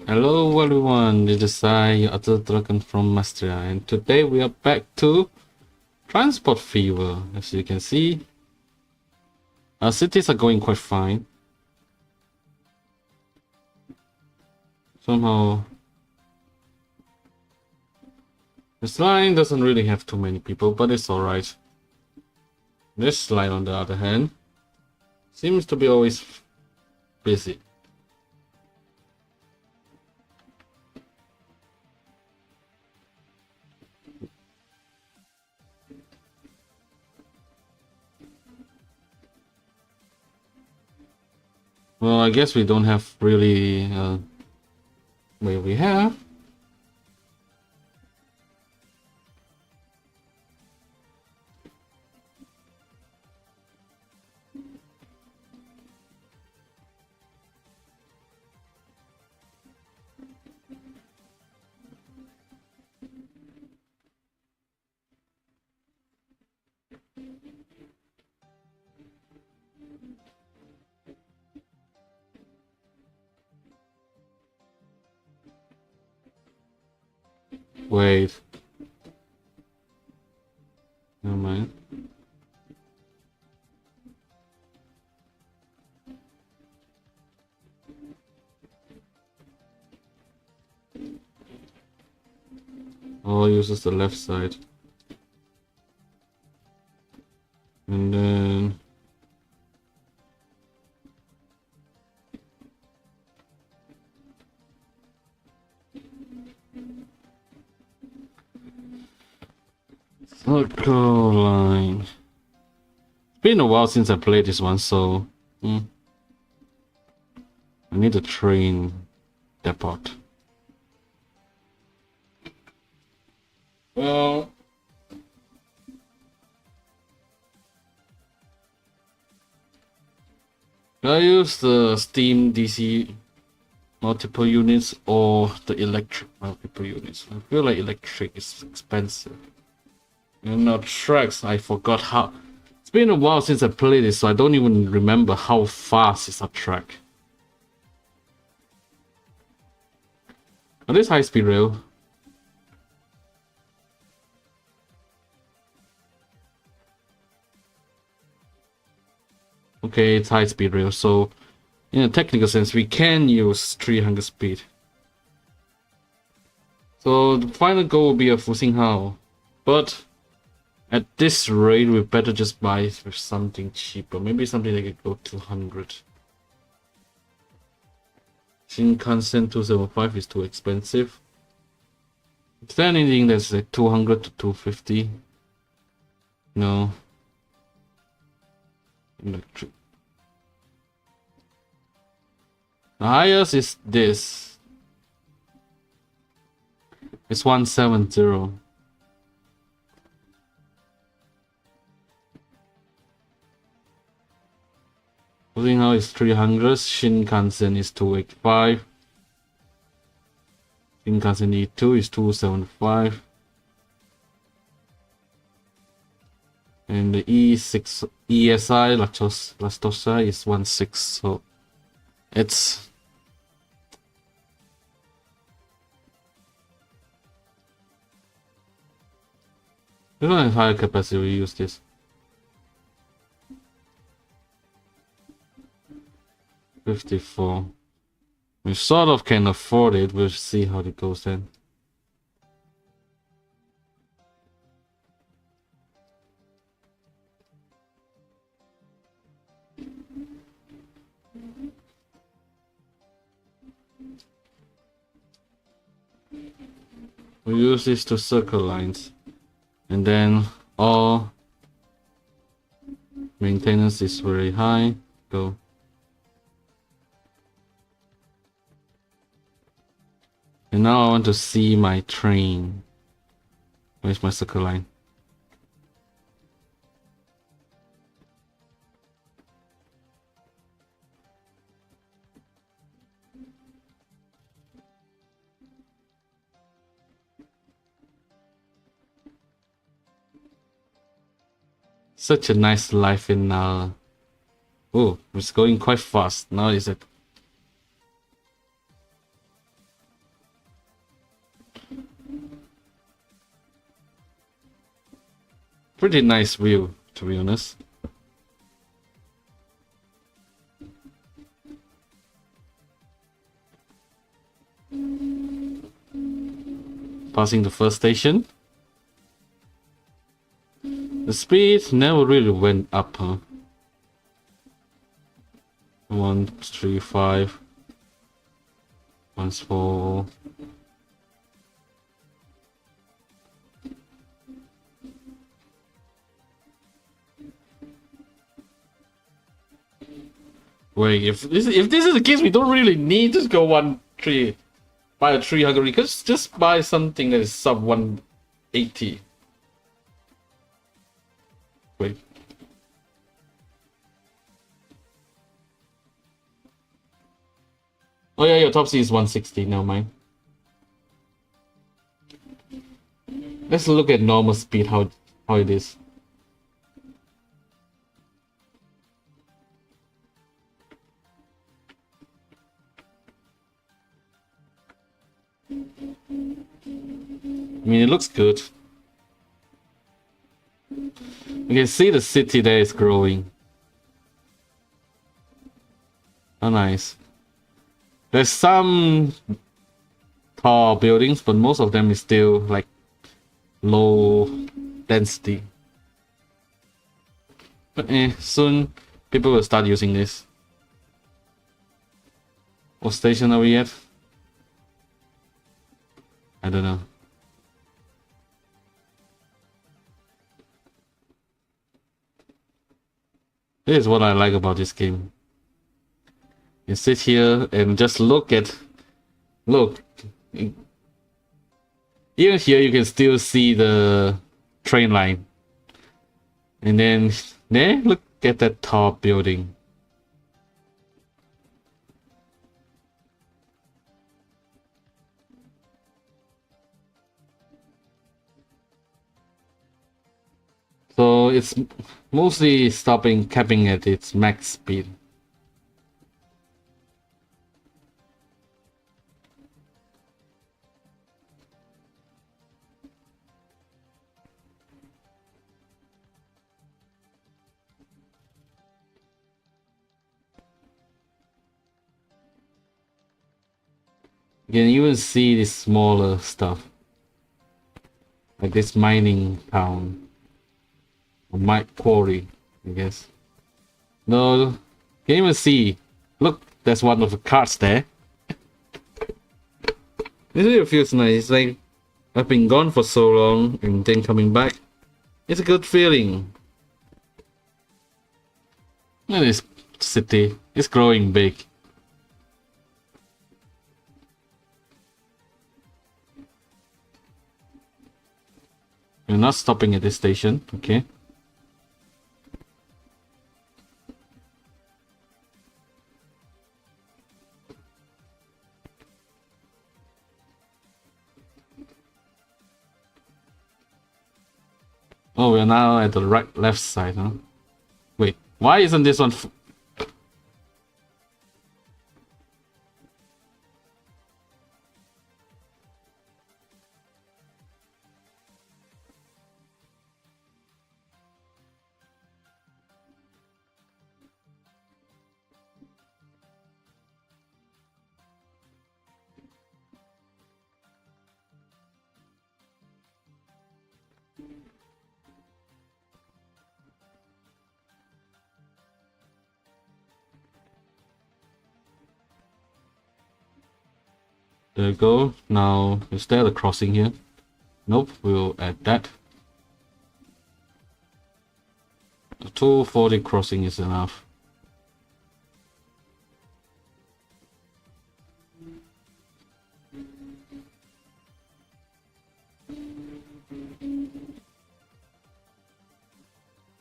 Hello everyone, this is I, your other dragon from Master, and today we are back to Transport Fever. As you can see, our cities are going quite fine. Somehow, this line doesn't really have too many people, but it's alright. This line, on the other hand, seems to be always busy. Well, I guess we don't have really... well, we have. Wait. Never mind. Oh, it uses the left side. And then... circle line. It's been a while since I played this one, so... I need a train depot. Well... I use the steam DC multiple units or the electric multiple units. I feel like electric is expensive. And now tracks, I forgot how... It's been a while since I played this, so I don't even remember how fast is a track. Are this high-speed rail? Okay, it's high-speed rail, so in a technical sense, we can use 300 speed. So the final goal will be a Fuxinghao, but at this rate, we better just buy it with something cheaper. Maybe something that could go 200. Shinkansen 275 is too expensive. Is there anything that's like 200 to 250? No. Electric. The highest is this. It's 170. Now is 300. Shinkansen is 285. Shinkansen E2 is 275. And the E6 ESI Lastosa is 16. So it's we don't have higher capacity, we use this. 54. We sort of can afford it, we'll see how it goes then. We use this to circle lines, and then all maintenance is very high. Go. And now I want to see my train. Where's my circle line? Such a nice life in oh, it's going quite fast. Now is it Pretty nice view, to be honest. Passing the first station. The speed never really went up, huh? 1, 3, 5. 1, 4. Wait, if this is the case, we don't really need to go 1-3. Buy a 300. We could just buy something that is sub 180. Wait. Oh yeah, your top C is 160. Never mind. Let's look at normal speed. How it is. I mean, it looks good. You can see the city there is growing. Oh, nice. There's some tall buildings, but most of them is still like low density. But soon people will start using this. What station are we at? I don't know. This is what I like about this game. You sit here and just look. Even here you can still see the train line. And then there, look at that top building. So it's mostly capping at its max speed. You can even see the smaller stuff. Like this mining town. Or mine quarry, I guess. No, can you even see? Look, there's one of the carts there. This really feels nice. It's like I've been gone for so long and then coming back. It's a good feeling. Look at this city. It's growing big. We're not stopping at this station, okay? Oh, we're now at the left side, huh? Wait, why isn't this one? There you go. Now, is there a crossing here? Nope, we'll add that. The 240 crossing is enough.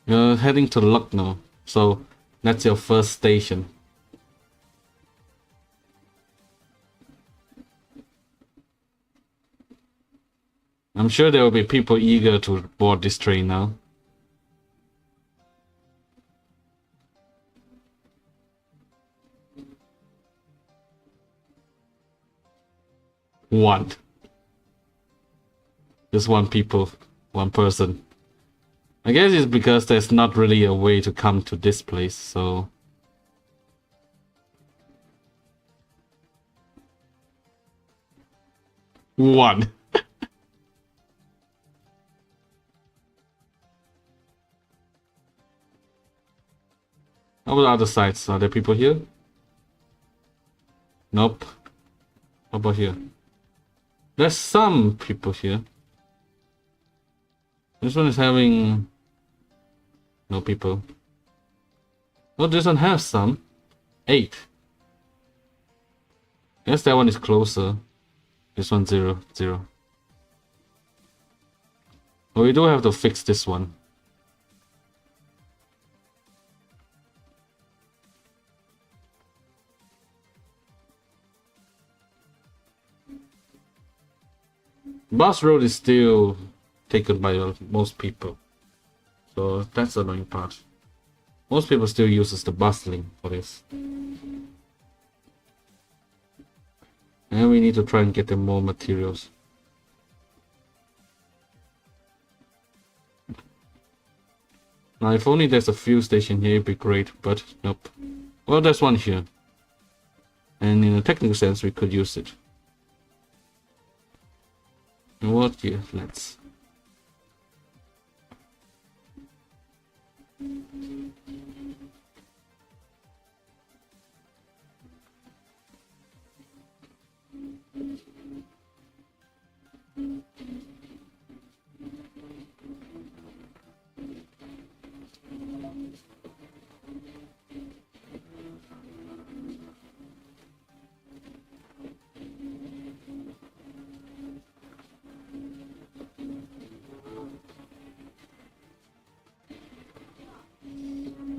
You're heading to Lucknow, so that's your first station. I'm sure there will be people eager to board this train now. Just one person. I guess it's because there's not really a way to come to this place, so... One. How about the other sides? Are there people here? Nope. How about here? There's some people here. This one is having... no people. Oh, this one has some. 8. Yes, that one is closer. This one 0, 0. Oh, we do have to fix this one. Bus road is still taken by most people. So that's the annoying part. Most people still uses the bus link for this. And we need to try and get them more materials. Now if only there's a fuel station here, it'd be great, but nope. Well, there's one here. And in a technical sense, we could use it. What? Yeah, let's.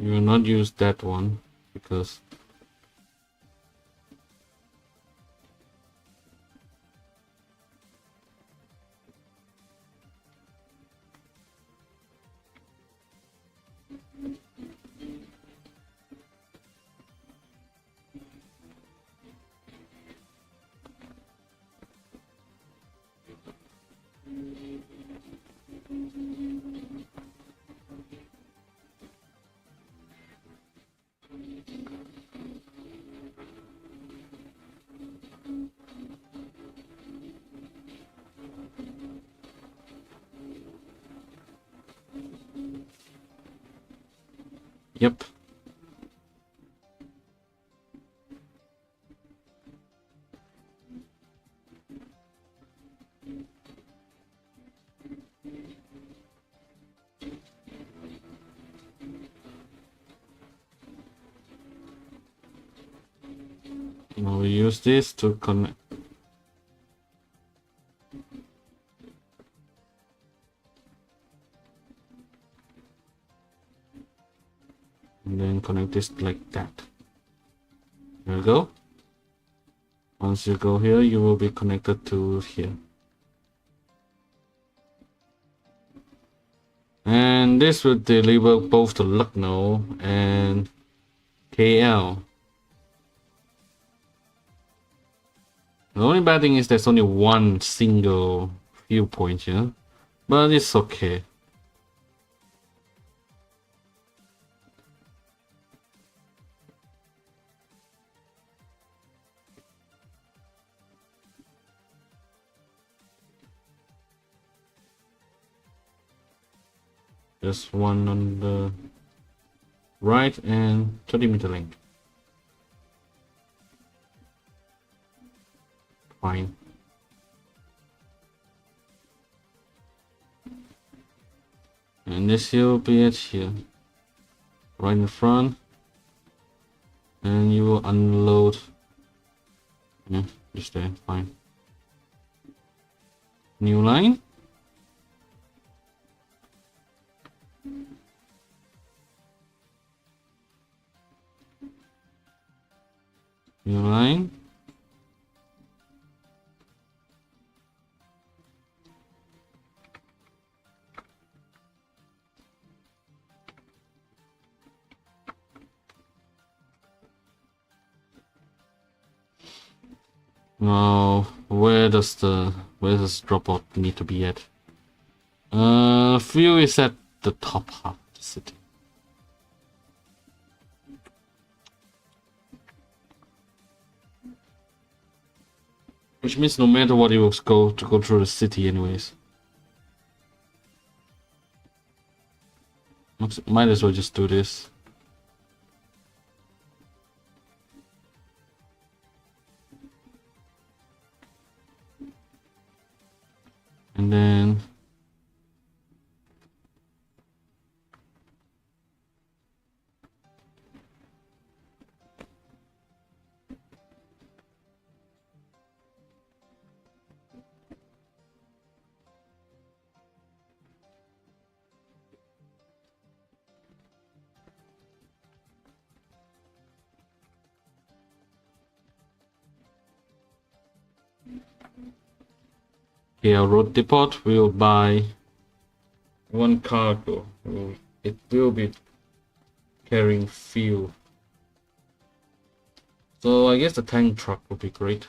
You will not use that one because yep. Now we use this to connect. And then connect this like that. There we go. Once you go here, you will be connected to here. And this will deliver both to Lucknow and KL. The only bad thing is there's only one single viewpoint here, but it's okay. Just one on the right and 30-meter length. Fine. And this here will be it here. Right in front. And you will unload. Yeah, just there, fine. New line. New line. Now, where does this dropout need to be at? Fuel is at the top half of the city. Which means no matter what, it will go through the city anyways. Might as well just do this. And then here, road depot will buy one cargo. It will be carrying fuel. So I guess the tank truck would be great.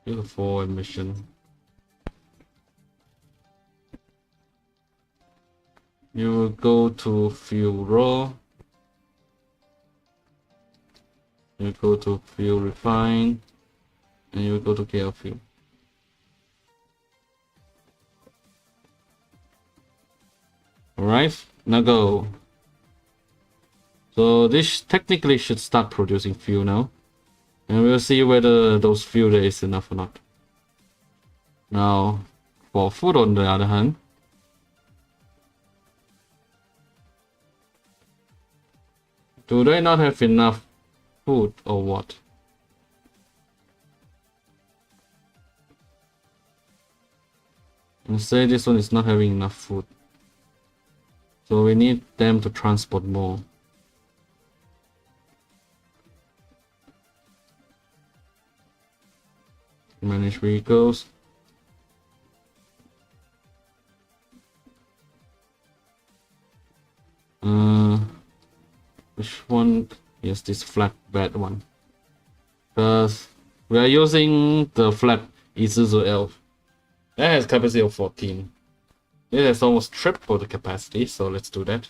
Beautiful emission. You will go to fuel raw. You go to fuel refine. And you go to KL fuel. Alright, now go. So this technically should start producing fuel now. And we'll see whether those fuel there is enough or not. Now, for food on the other hand. Do they not have enough food or what? And say this one is not having enough food. So we need them to transport more. Manage vehicles. Which one? Yes, this flatbed one. Because we are using the flat Isuzu Elf. That has capacity of 14. It has almost triple the capacity, so let's do that.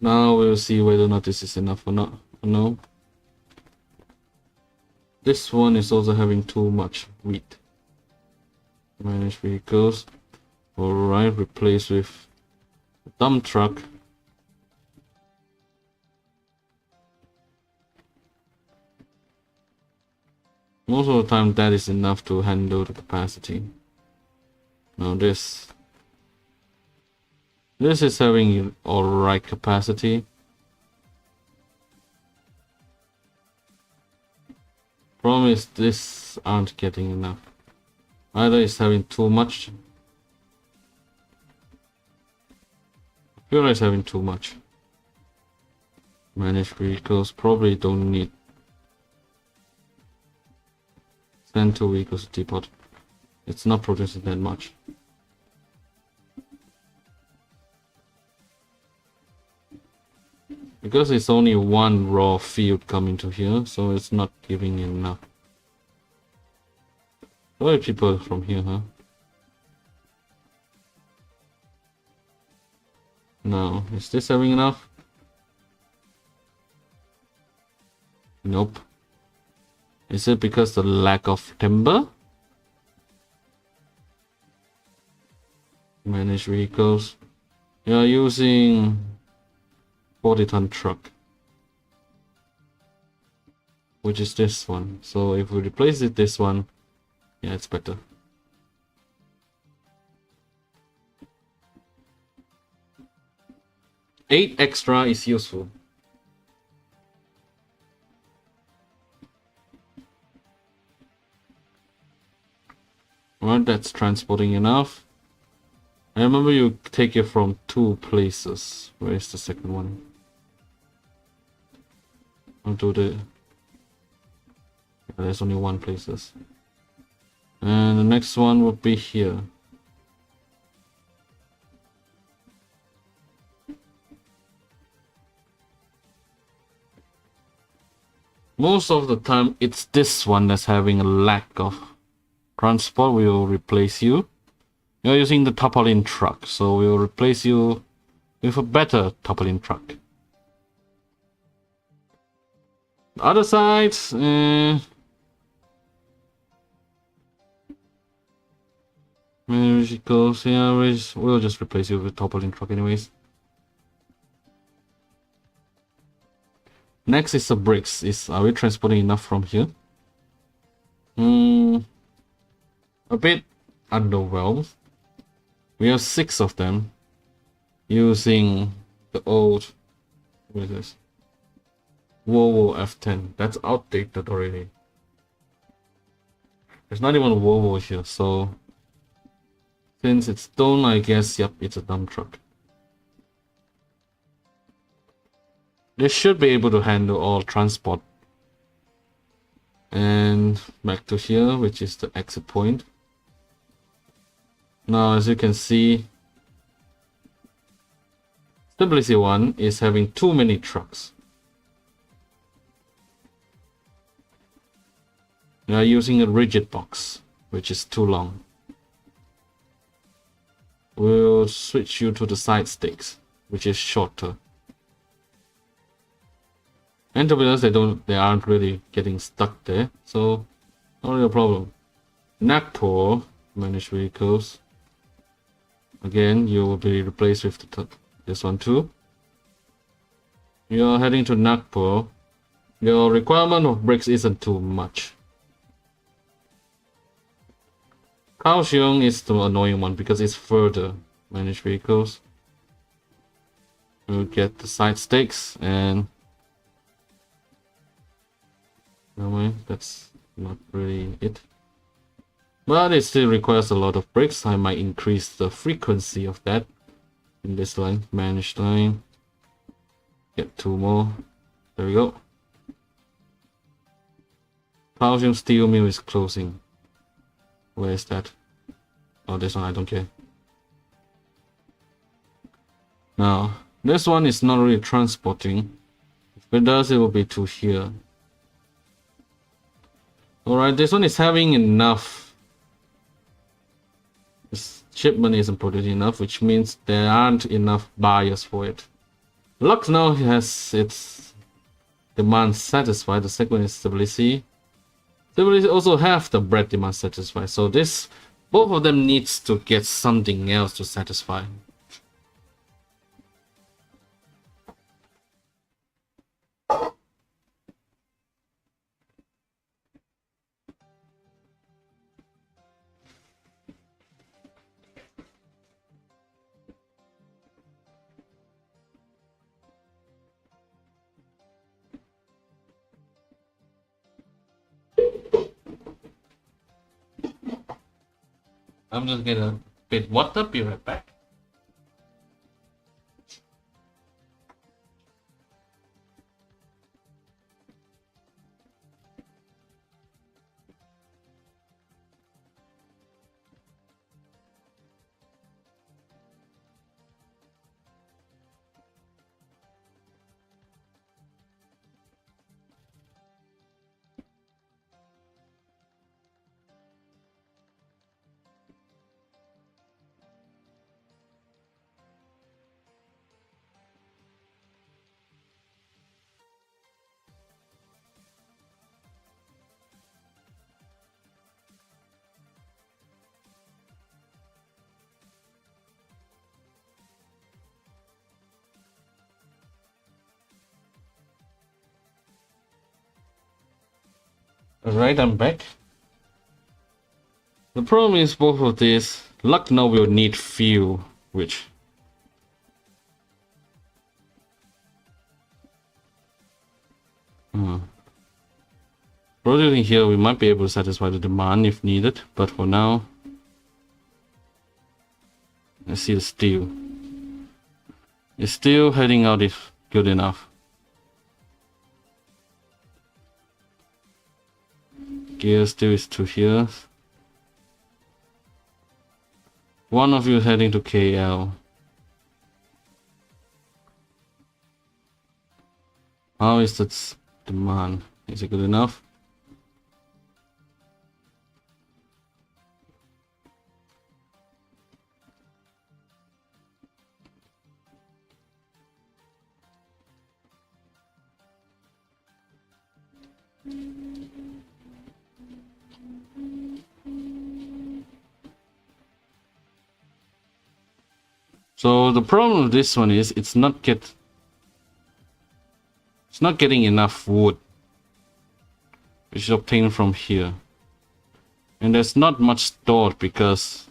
Now we'll see whether or not this is enough or not. No. This one is also having too much wheat. Manage vehicles. Alright, replace with a dump truck. Most of the time that is enough to handle the capacity. Now this is having alright capacity. Problem is this aren't getting enough. Either it's having too much. I feel like it's having too much. Manage vehicles probably don't need. Send 2 vehicles to depot. It's not producing that much. Because it's only one raw field coming to here, so it's not giving enough. Why are people from here, huh? No. Is this having enough? Nope. Is it because the lack of timber? Manage vehicles. You're using 40-ton truck, which is this one. So if we replace it this one, yeah, it's better. Eight extra is useful. Well, that's transporting enough. I remember you take it from 2 places. Where is the second one? I'll do the... There's only 1 places. And the next one would be here. Most of the time, it's this one that's having a lack of transport. We will replace you. You're using the tarpaulin truck, so we will replace you with a better tarpaulin truck. The other side, vehicles, yeah, we'll just replace you with tarpaulin truck anyways. Next is the bricks. Are we transporting enough from here? A bit underwhelmed. We have 6 of them using the old, what is this? Volvo F10. That's outdated already. There's not even a Volvo here, so since it's stone, I guess, yep, it's a dump truck. They should be able to handle all transport. And back to here, which is the exit point. Now, as you can see, Stability 1 is having too many trucks. They are using a rigid box, which is too long. We'll switch you to the side stakes, which is shorter. And to be honest, they aren't really getting stuck there, so not really a problem. Nagpur, manage vehicles. Again, you will be replaced with this one too. You're heading to Nagpur. Your requirement of bricks isn't too much. Kaohsiung is the annoying one because it's further. Manage vehicles. We'll get the side stakes and no way, that's not really it. But it still requires a lot of bricks. I might increase the frequency of that in this line. Manage line. Get 2 more. There we go. Kaohsiung steel mill is closing. Where is that? Oh, this one, I don't care. Now, this one is not really transporting. If it does, it will be to here. Alright, this one is having enough. This shipment isn't producing enough, which means there aren't enough buyers for it. Lux now has its demand satisfied. The second is stability. Stability also have the bread demand satisfied. So both of them needs to get something else to satisfy. I'm just gonna bit water, be right back. Alright, I'm back. The problem is both of these. Lucknow will need fuel, which projecting here we might be able to satisfy the demand if needed, but for now, let's see the steel. Is steel heading out if good enough? Gear steel is to here. One of you heading to KL. How is that demand? Is it good enough? So the problem with this one is it's not getting enough wood, which is obtained from here, and there's not much stored because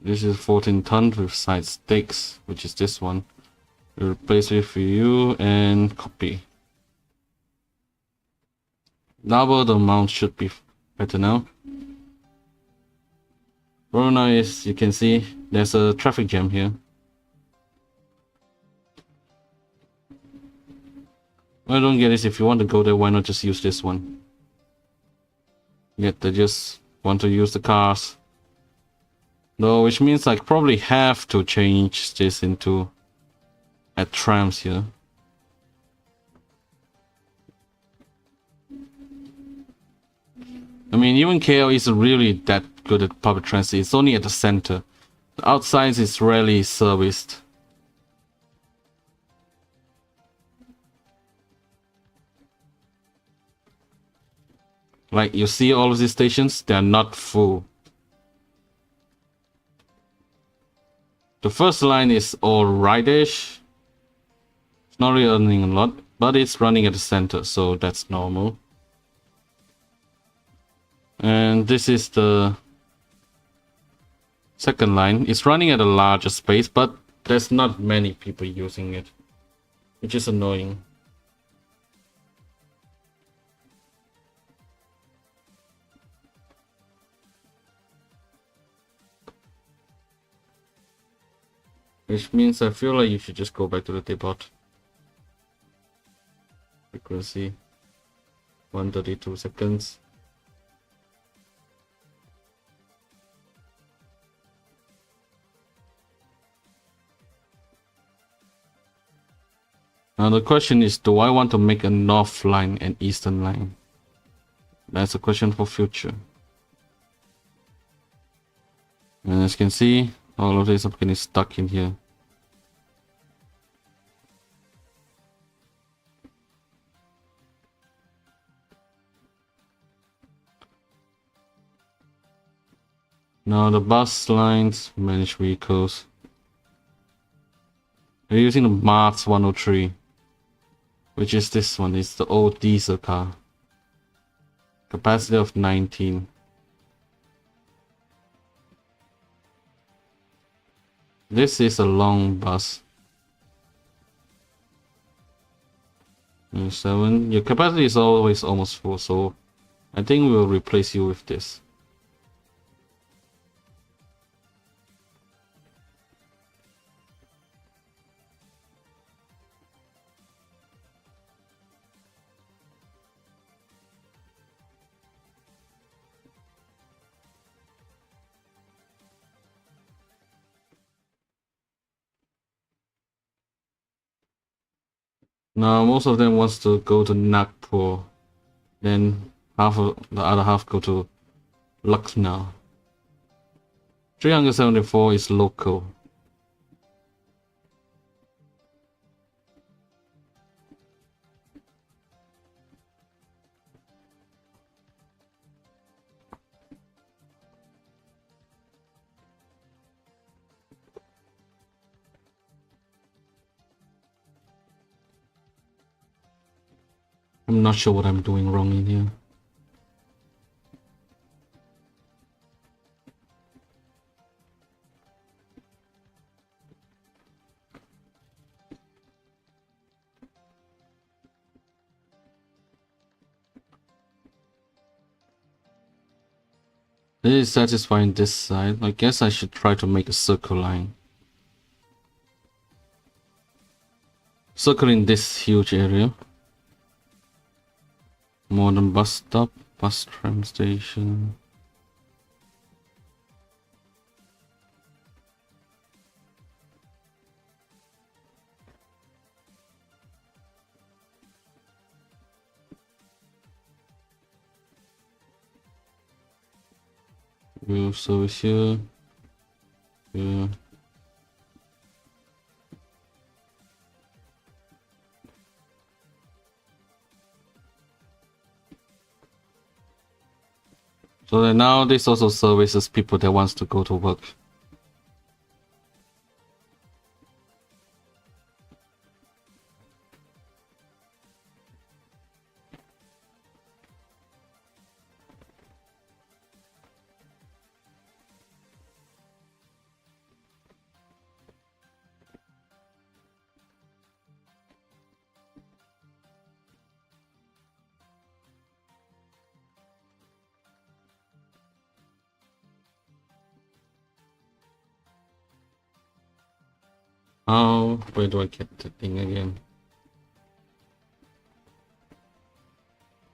this is 14 tons with side stakes, which is this one. We'll replace it for you and copy. Double the amount should be better now. Problem now is you can see there's a traffic jam here. What I don't get is if you want to go there, why not just use this one? Yet they just want to use the cars. Though, which means I probably have to change this into add trams here. I mean, even KL isn't really that good at public transit. It's only at the center. The outside is rarely serviced. Like, you see all of these stations, they are not full. The first line is alright-ish. It's not really earning a lot, but it's running at the center, so that's normal. And this is the second line. It's running at a larger space, but there's not many people using it, which is annoying. Which means I feel like you should just go back to the depot. Frequency 132 seconds. Now the question is, do I want to make a north line and eastern line? That's a question for future. And as you can see, all of this are getting stuck in here. Now the bus lines, manage vehicles. We're using the Mars 103, which is this one. It's the old diesel car. Capacity of 19. This is a long bus. 7. Your capacity is always almost full, so I think we'll replace you with this. Now most of them wants to go to Nagpur, then the other half go to Lucknow. 374 is local. I'm not sure what I'm doing wrong in here. This is satisfying this side. I guess I should try to make a circle line. Circling this huge area. Modern bus stop, bus tram station. We'll service here. Here. So that now this also services people that wants to go to work. Oh, where do I get the thing again?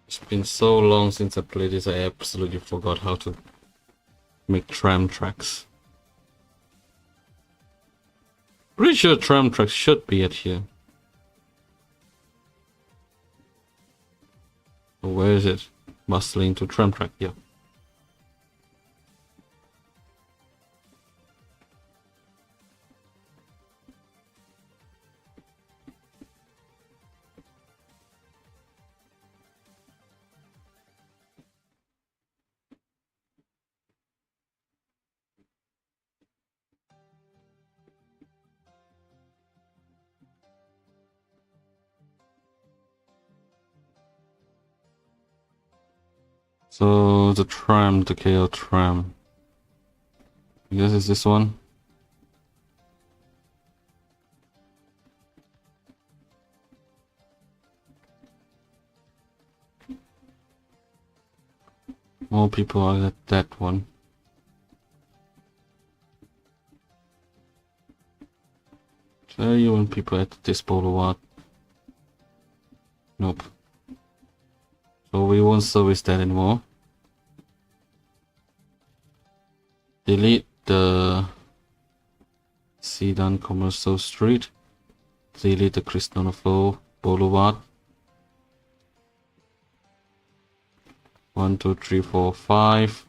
It's been so long since I played this, I absolutely forgot how to make tram tracks. Pretty sure tram tracks should be at here. Oh, where is it? Bus lane to tram track, yeah. So the tram, the KL tram. I guess it's this one. More people are at that one. Tell you when people at this boulevard. Nope. So we won't service that anymore. Delete the Sedan Commercial Street. Delete the Cristiano Boulevard. 1, 2, 3, 4, 5.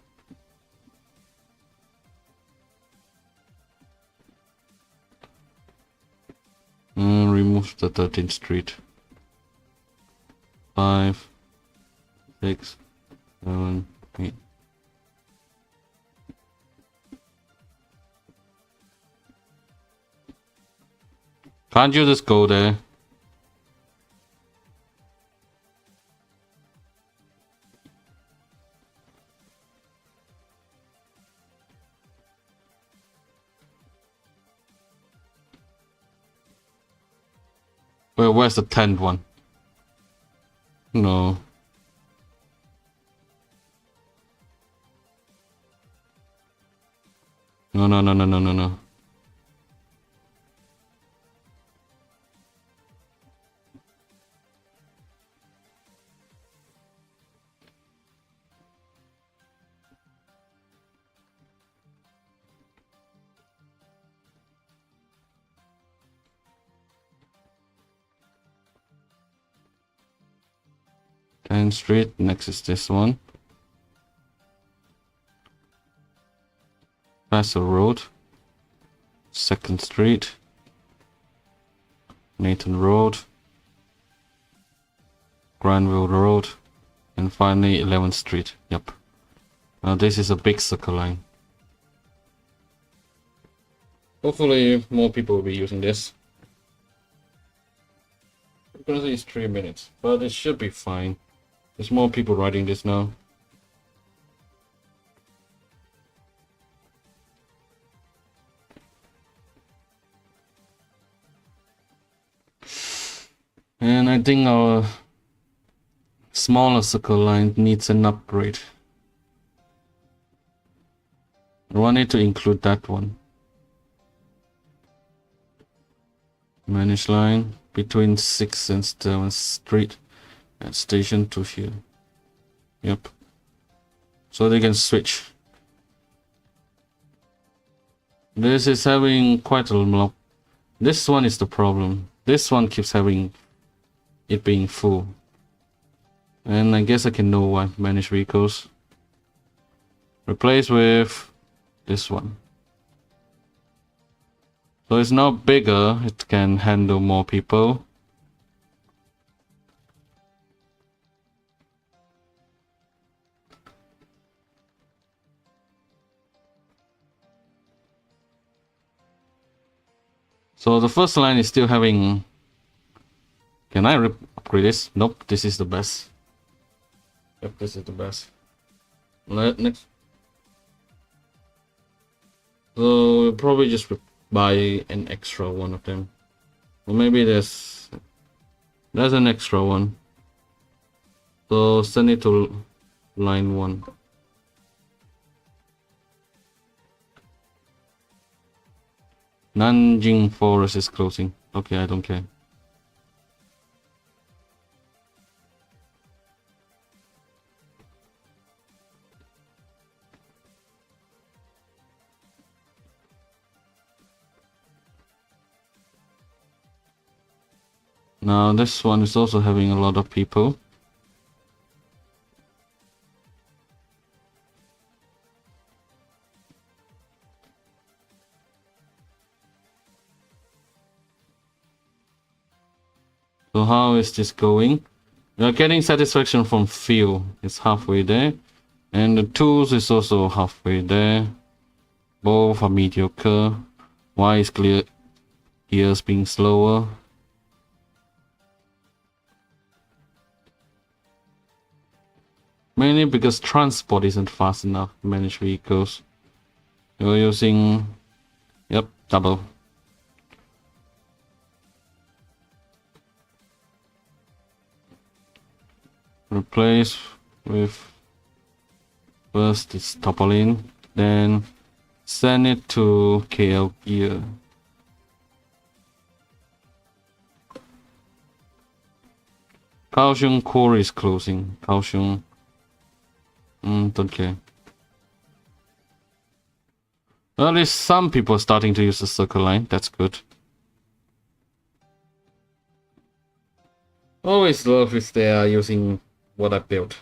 Remove the 13th Street. 5, 6, 7, 8. Can't you just go there? Where's the 10th one? No. No. 10th Street, next is this one. Paso Road, 2nd Street, Nathan Road, Granville Road, and finally 11th Street. Yep. Now this is a big circle line. Hopefully more people will be using this. Because it's 3 minutes, but it should be fine. There's more people riding this now. And I think our smaller circle line needs an upgrade. I wanted to include that one. Manage line between 6th and 7th Street at Station 2 here. Yep. So they can switch. This is having quite a lot. This one is the problem. This one keeps having it being full. And I guess I can know why. Manage vehicles. Replace with this one. So it's now bigger, it can handle more people. So the first line is still having... Can I upgrade this? Nope, this is the best. Yep, this is the best. Next. So we'll probably just buy an extra one of them. Or maybe there's an extra one. So send it to line 1. Nanjing Forest is closing. Okay, I don't care. Now this one is also having a lot of people. So how is this going? We are getting satisfaction from fuel. It's halfway there. And the tools is also halfway there. Both are mediocre. Why is clear gears being slower? Mainly because transport isn't fast enough to manage vehicles. You're using... Yep, double. Replace with... First it's Topolin, then send it to KL gear. Kaohsiung core is closing. Kaohsiung... don't care. Well, at least some people are starting to use the circle line. That's good. Always love if they are using what I built.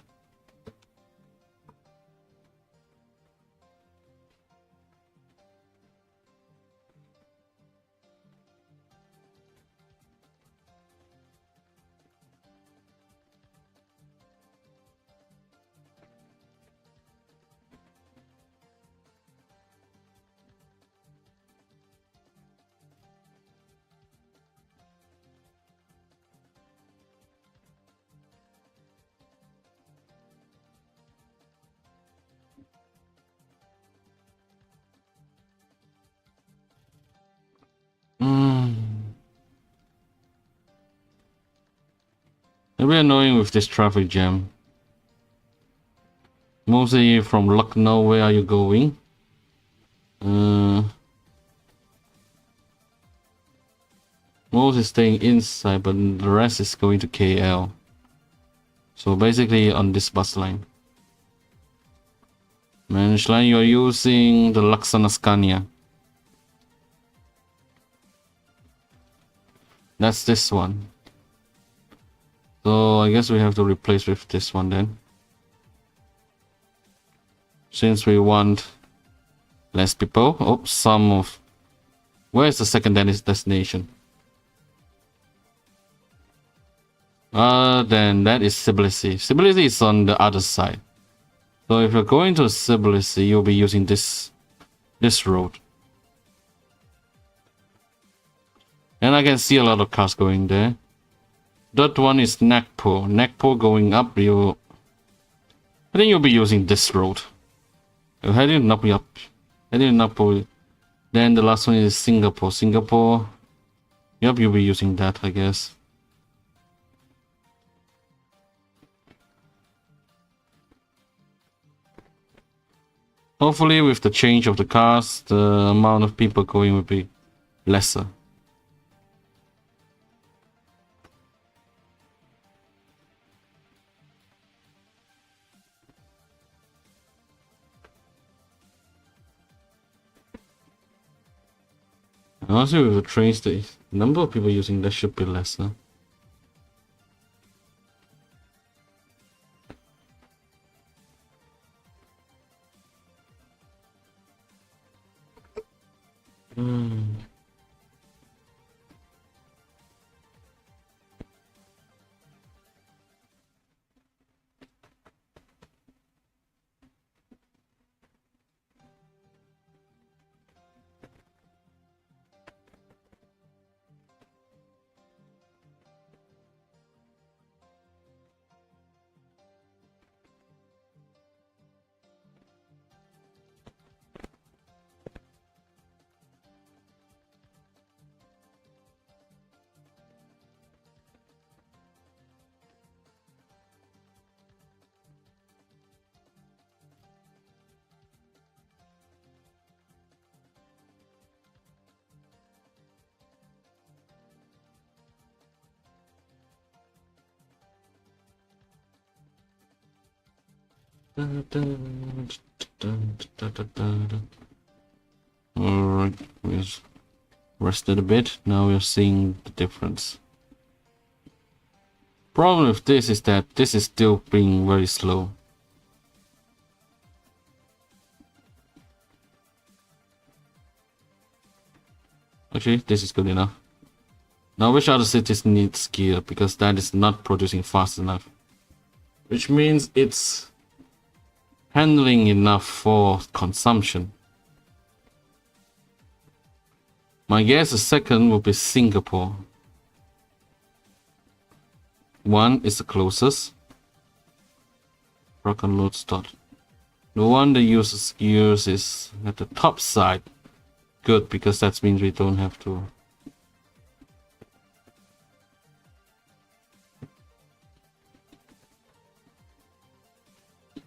It'll be annoying with this traffic jam. Mostly from Lucknow, where are you going? Most is staying inside, but the rest is going to KL. So basically on this bus line. Manage line, you're using the Laksana Scania. That's this one. So I guess we have to replace with this one then. Since we want less people. Oh, some of... Where's the second destination? Then that is Tbilisi. Tbilisi is on the other side. So if you're going to Tbilisi, you'll be using this road. And I can see a lot of cars going there. That one is Nagpur. Nagpur going up, I think you'll be using this road. You're heading up, heading Nagpur. Then the last one is Singapore. Singapore, yep, you'll be using that, I guess. Hopefully with the change of the cars, the amount of people going will be lesser. Honestly, with the trains, the number of people using that should be lesser. Alright, we rested a bit. Now we're seeing the difference. Problem with this is that this is still being very slow. Actually, this is good enough. Now which other cities need gear, because that is not producing fast enough. Which means it's handling enough for consumption. My guess the second will be Singapore. One is the closest. Rock and load start. The one that uses gears is at the top side. Good, because that means we don't have to.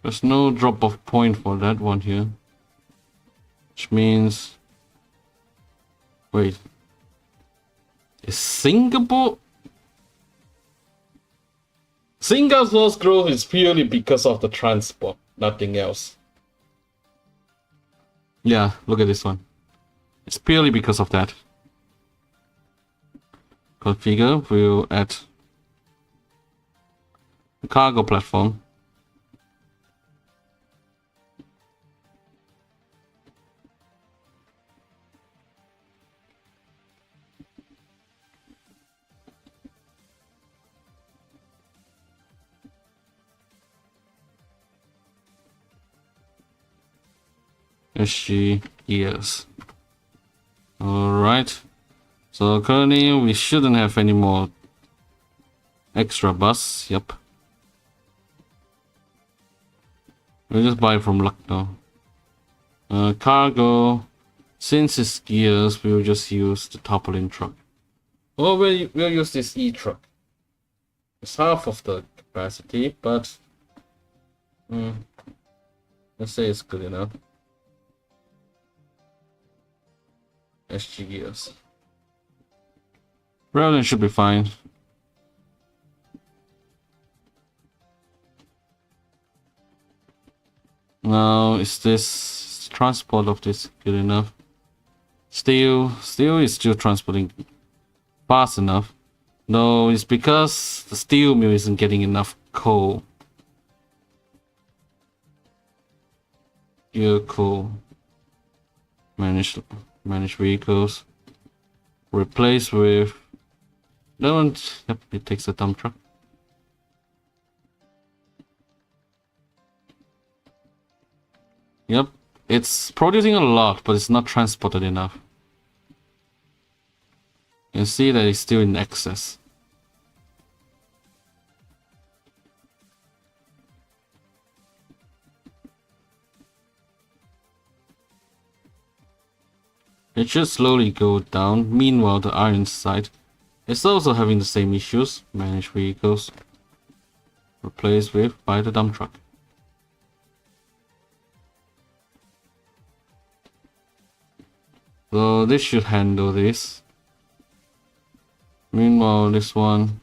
There's no drop off point for that one here. Which means... Wait. Is Singapore... Singapore's growth is purely because of the transport, nothing else. Yeah, look at this one. It's purely because of that. Configure, we'll add the cargo platform. SG gears. Alright. So currently we shouldn't have any more extra bus. Yep. We'll just buy from Lucknow. Cargo. Since it's gears, we'll just use the toppling truck. Or we'll use this E-truck. It's half of the capacity, but let's say it's good enough. SG gears. Railway should be fine. Now, is this transport of this good enough? Steel is still transporting fast enough. No, it's because the steel mill isn't getting enough coal. Coal. Manage vehicles. Replace with... Don't... Yep, it takes a dump truck. Yep, it's producing a lot, but it's not transported enough. You can see that it's still in excess. It should slowly go down. Meanwhile, the iron side is also having the same issues. Manage vehicles. Replaced with by the dump truck. So this should handle this. Meanwhile, this one.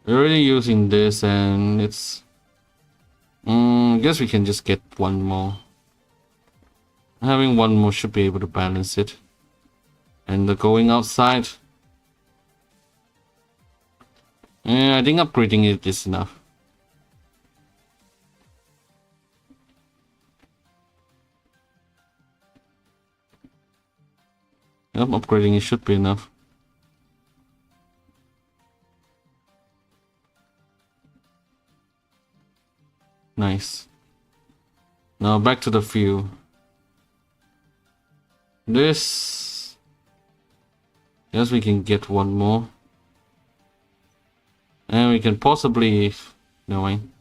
We're already using this and it's... I guess we can just get one more. Having one more should be able to balance it. And the going outside. I think upgrading it is enough. Yep, upgrading it should be enough. Nice. Now back to the fuel. This... Yes, we can get one more. And we can possibly... No, mind.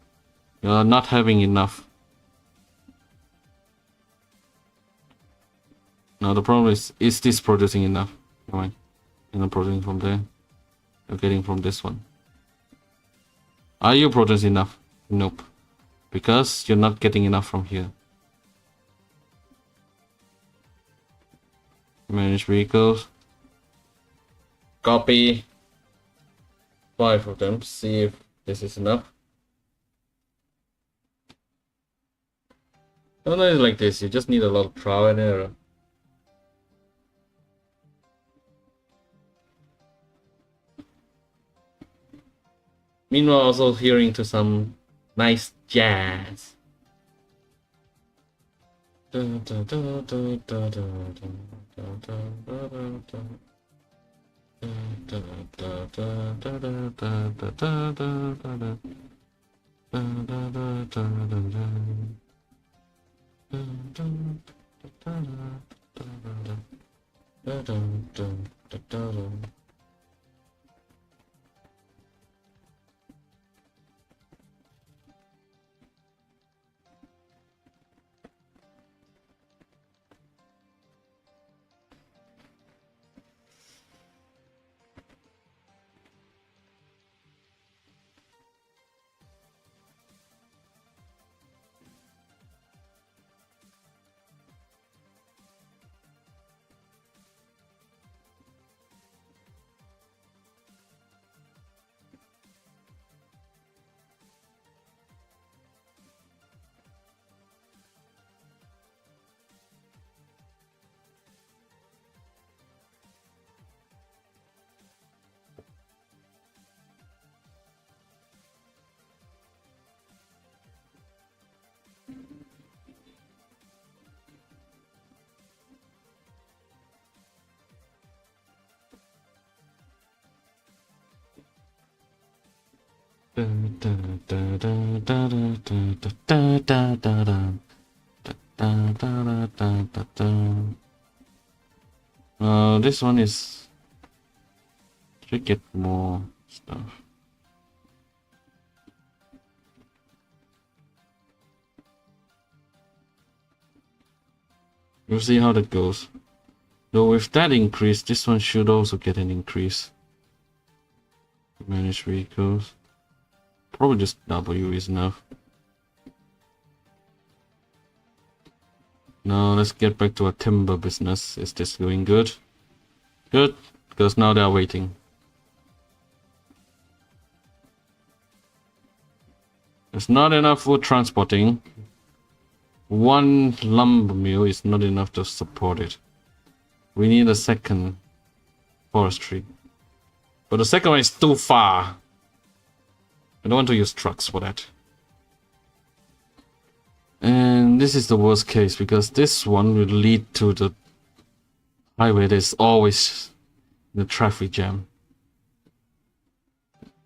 You're not having enough. Now the problem is this producing enough? No, mind. You're not producing from there. You're getting from this one. Are you producing enough? Nope. Because you're not getting enough from here. Manage vehicles. Copy 5 of them. See if this is enough. Don't know, it's like this. You just need a lot of trial and error. Meanwhile, also hearing to some nice jazz. This one is should get more stuff. We'll see how that goes. Though with that increase, this one should also get an increase. Manage vehicles. Probably just W is enough. Now let's get back to our timber business. Is this going good? Good, because now they are waiting. There's not enough for transporting. One lumber mill is not enough to support it. We need a second forestry. But the second one is too far. I don't want to use trucks for that. And this is the worst case because this one will lead to the highway that is always the traffic jam.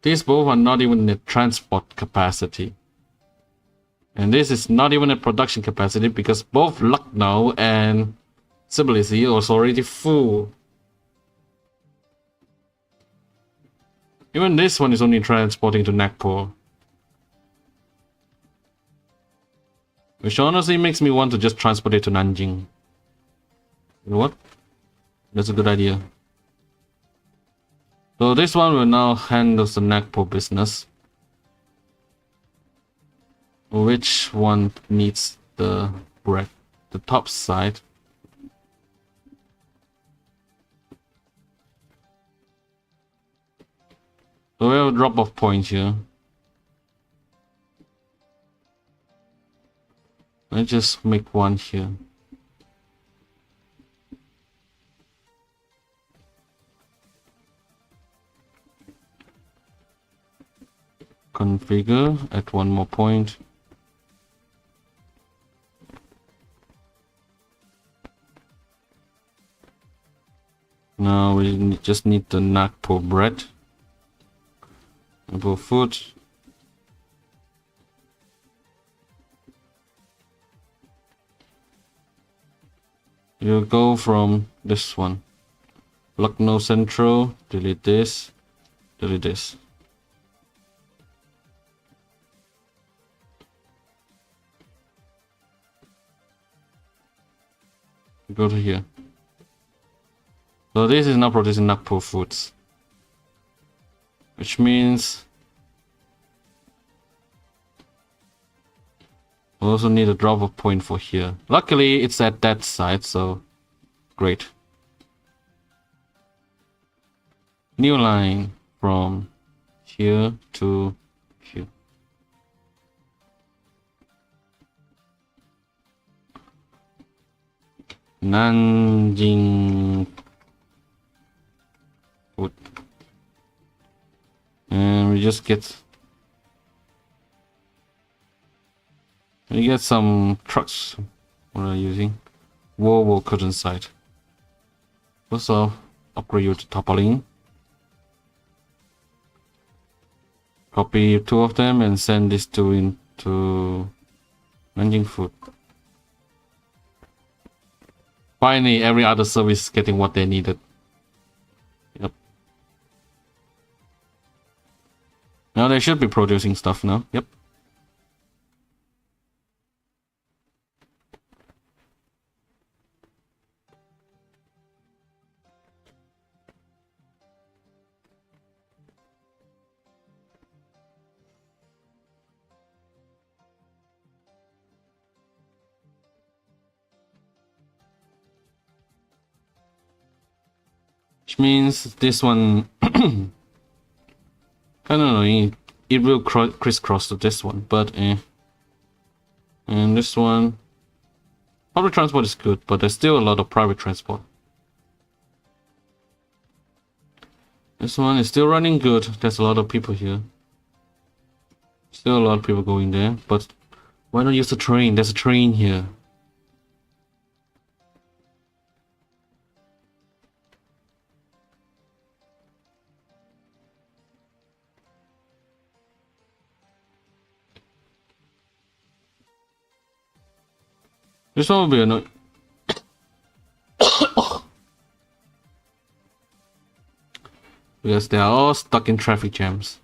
These both are not even the transport capacity. And this is not even a production capacity because both Lucknow and Tbilisi was already full. Even this one is only transporting to Nagpur. Which honestly makes me want to just transport it to Nanjing. You know what? That's a good idea. So this one will now handle the Nagpur business. Which one needs the bread? The top side. So we have a drop off point here. Let's just make one here. Configure at one more point. Now we just need the Nagpur bread. Nagpur food. You go from this one. Lucknow Central, delete this, delete this. Go to here. So this is now producing Nagpur foods. Which means we also need a drop off point for here. Luckily it's at that side, so great. New line from here to here. Nanjing food. And we just get some trucks. What are you using? Volvo curtain side. Also upgrade you to toppling. Copy 2 of them and send this 2 into Nanjing food. Finally, every other service is getting what they needed. Yep. Now they should be producing stuff now. Yep. Which means this one kind of annoying. It will crisscross to this one, but and this one, public transport is good, but there's still a lot of private transport. This one is still running good. There's a lot of people here. Still a lot of people going there, but why not use the train? There's a train here. This one will be annoying. Because they are all stuck in traffic jams.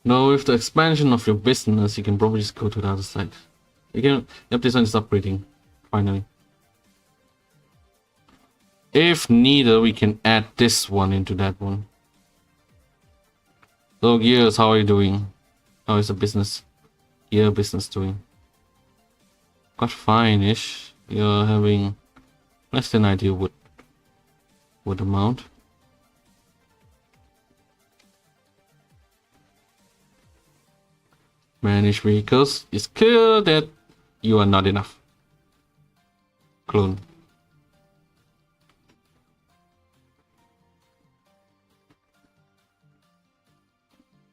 Now with the expansion of your business, you can probably just go to the other side. You can, yep, this one is upgrading, finally. If needed, we can add this one into that one. So Gears, how are you doing? How is the business? Gear business doing? Quite fine-ish. You're having less than ideal wood amount. Manage vehicles. It's clear that you are not enough. Clone.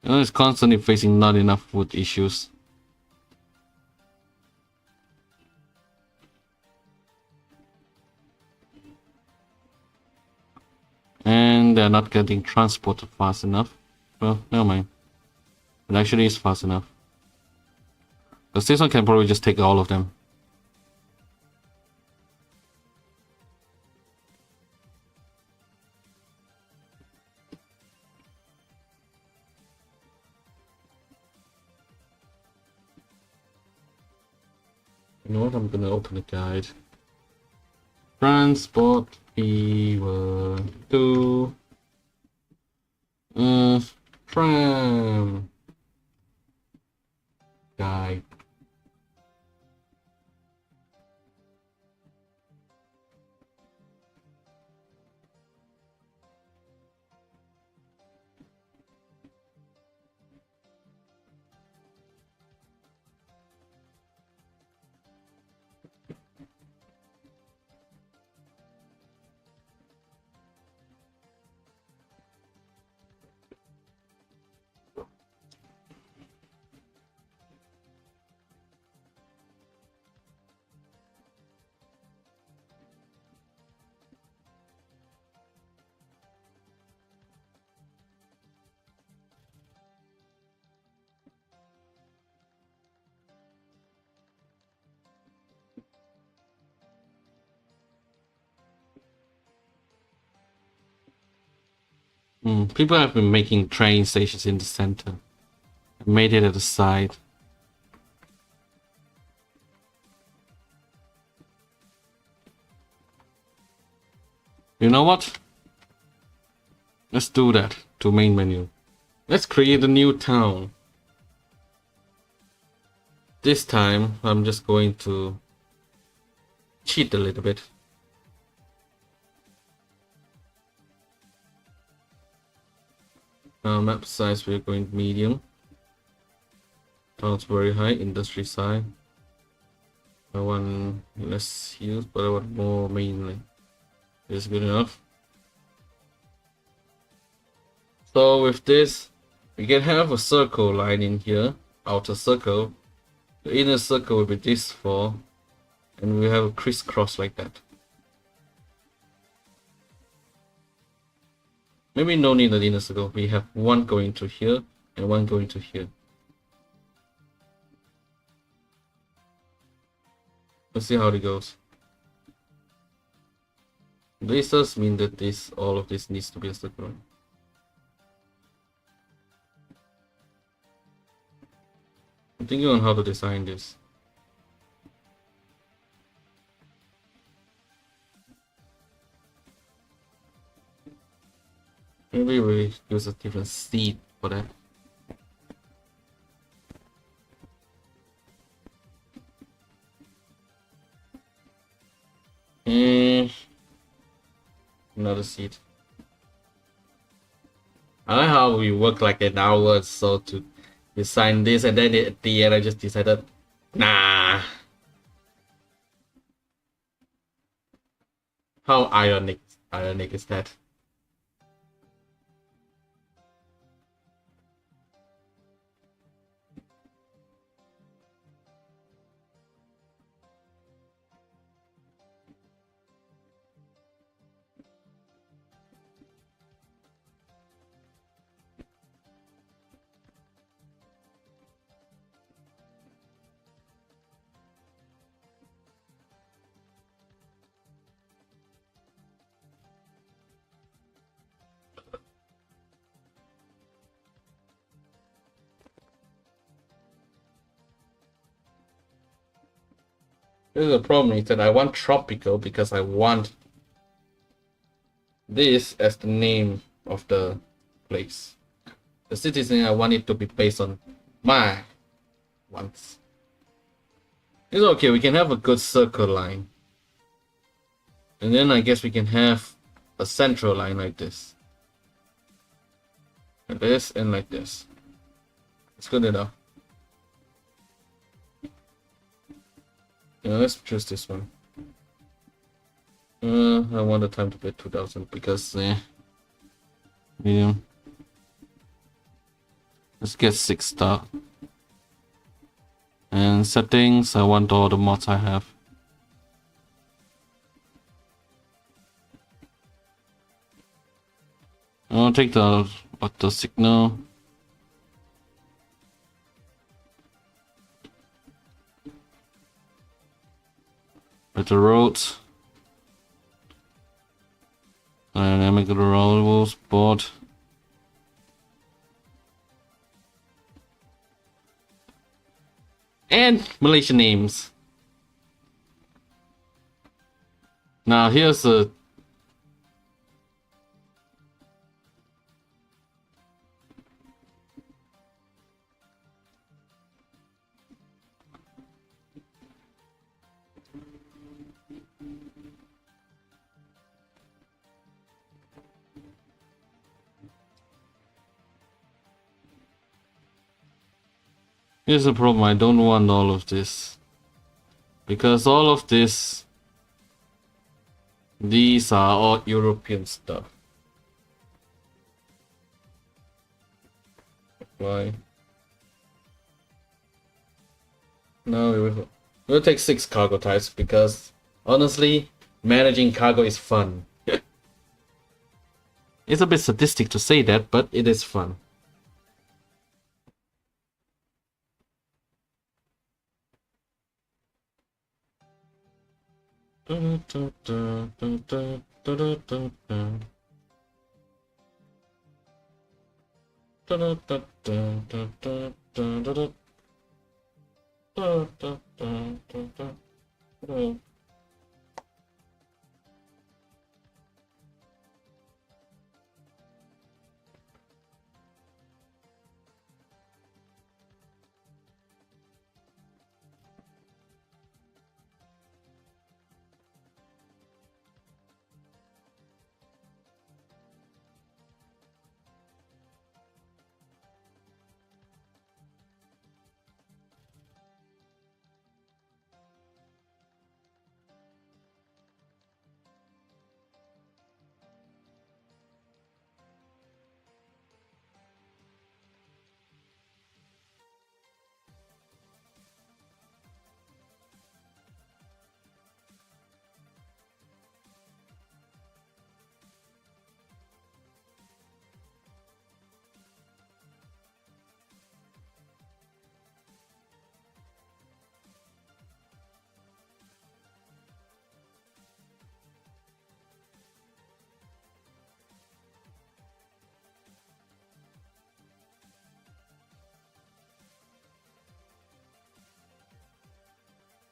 It's constantly facing not enough wood issues. And they're not getting transported fast enough. Well, never mind. It actually is fast enough. Because this one can probably just take all of them. You know what? I'm gonna open the guide. Transport Fever 2 tram guide. People have been making train stations in the center. I made it at the side. You know what? Let's do that to main menu. Let's create a new town. This time I'm just going to cheat a little bit. Map size we're going medium. Town's very high. Industry side. I want less use, but I want more mainly. Is good enough. So with this, we can have a circle line in here, outer circle. The inner circle will be this 4, and we have a crisscross like that. Maybe no need an inner circle. We have one going to here and one going to here. Let's see how it goes. This does mean that all of this needs to be a circle. I'm thinking on how to design this. Maybe we use a different seed for that. Another seed. I like how we work like an hour or so to design this, and then at the end I just decided, nah. How ironic is that? This is the problem, is that I want tropical because I want this as the name of the place. The city's name, I want it to be based on my wants. It's okay, we can have a good circle line. And then I guess we can have a central line like this. Like this and like this. It's good enough. Yeah, let's choose this one. I want the time to be 2000 because medium. Let's get 6 star. And settings, I want all the mods I have. I'll take the auto signal. better roads, dynamic rolls, board. And Malaysian names. Now here's a here's the problem. I don't want all of this, because all of this, these are all European stuff. Why? No, we'll take 6 cargo types, because honestly, managing cargo is fun. It's a bit sadistic to say that, but it is fun.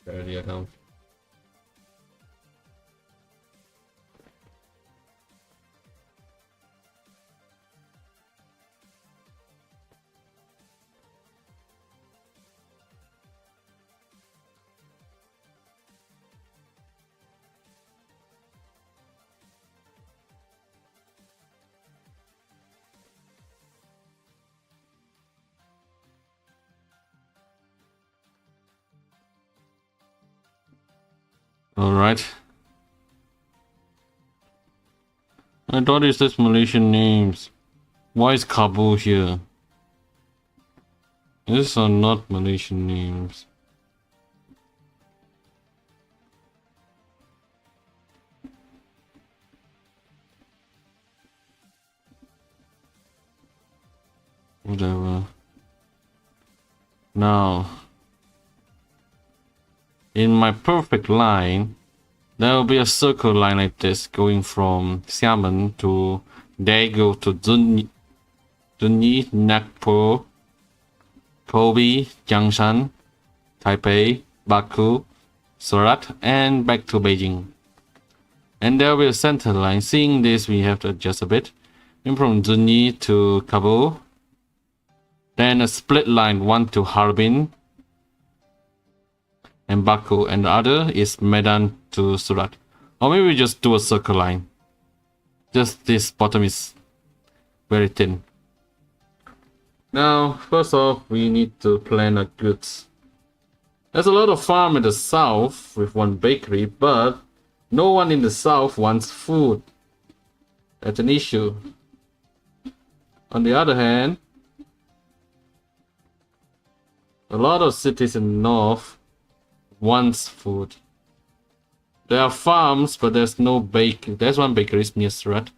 Ready account. All right. I thought it's just Malaysian names. Why is Kabul here? These are not Malaysian names. Whatever. Now, in my perfect line, there will be a circle line like this going from Xiamen to Daegu to Dunyi, Nagpur, Kobe, Jiangshan, Taipei, Baku, Surat, and back to Beijing. And there will be a center line. Seeing this, we have to adjust a bit. And from Dunyi to Kabul. Then a split line, one to Harbin and Baku, and the other is Medan to Surat. Or maybe we just do a circle line. Just this bottom is very thin. Now, first off, we need to plan our goods. There's a lot of farm in the south with one bakery, but no one in the south wants food. That's an issue. On the other hand, a lot of cities in the north wants food. There are farms, but there's no bakery. There's one bakery near Surat,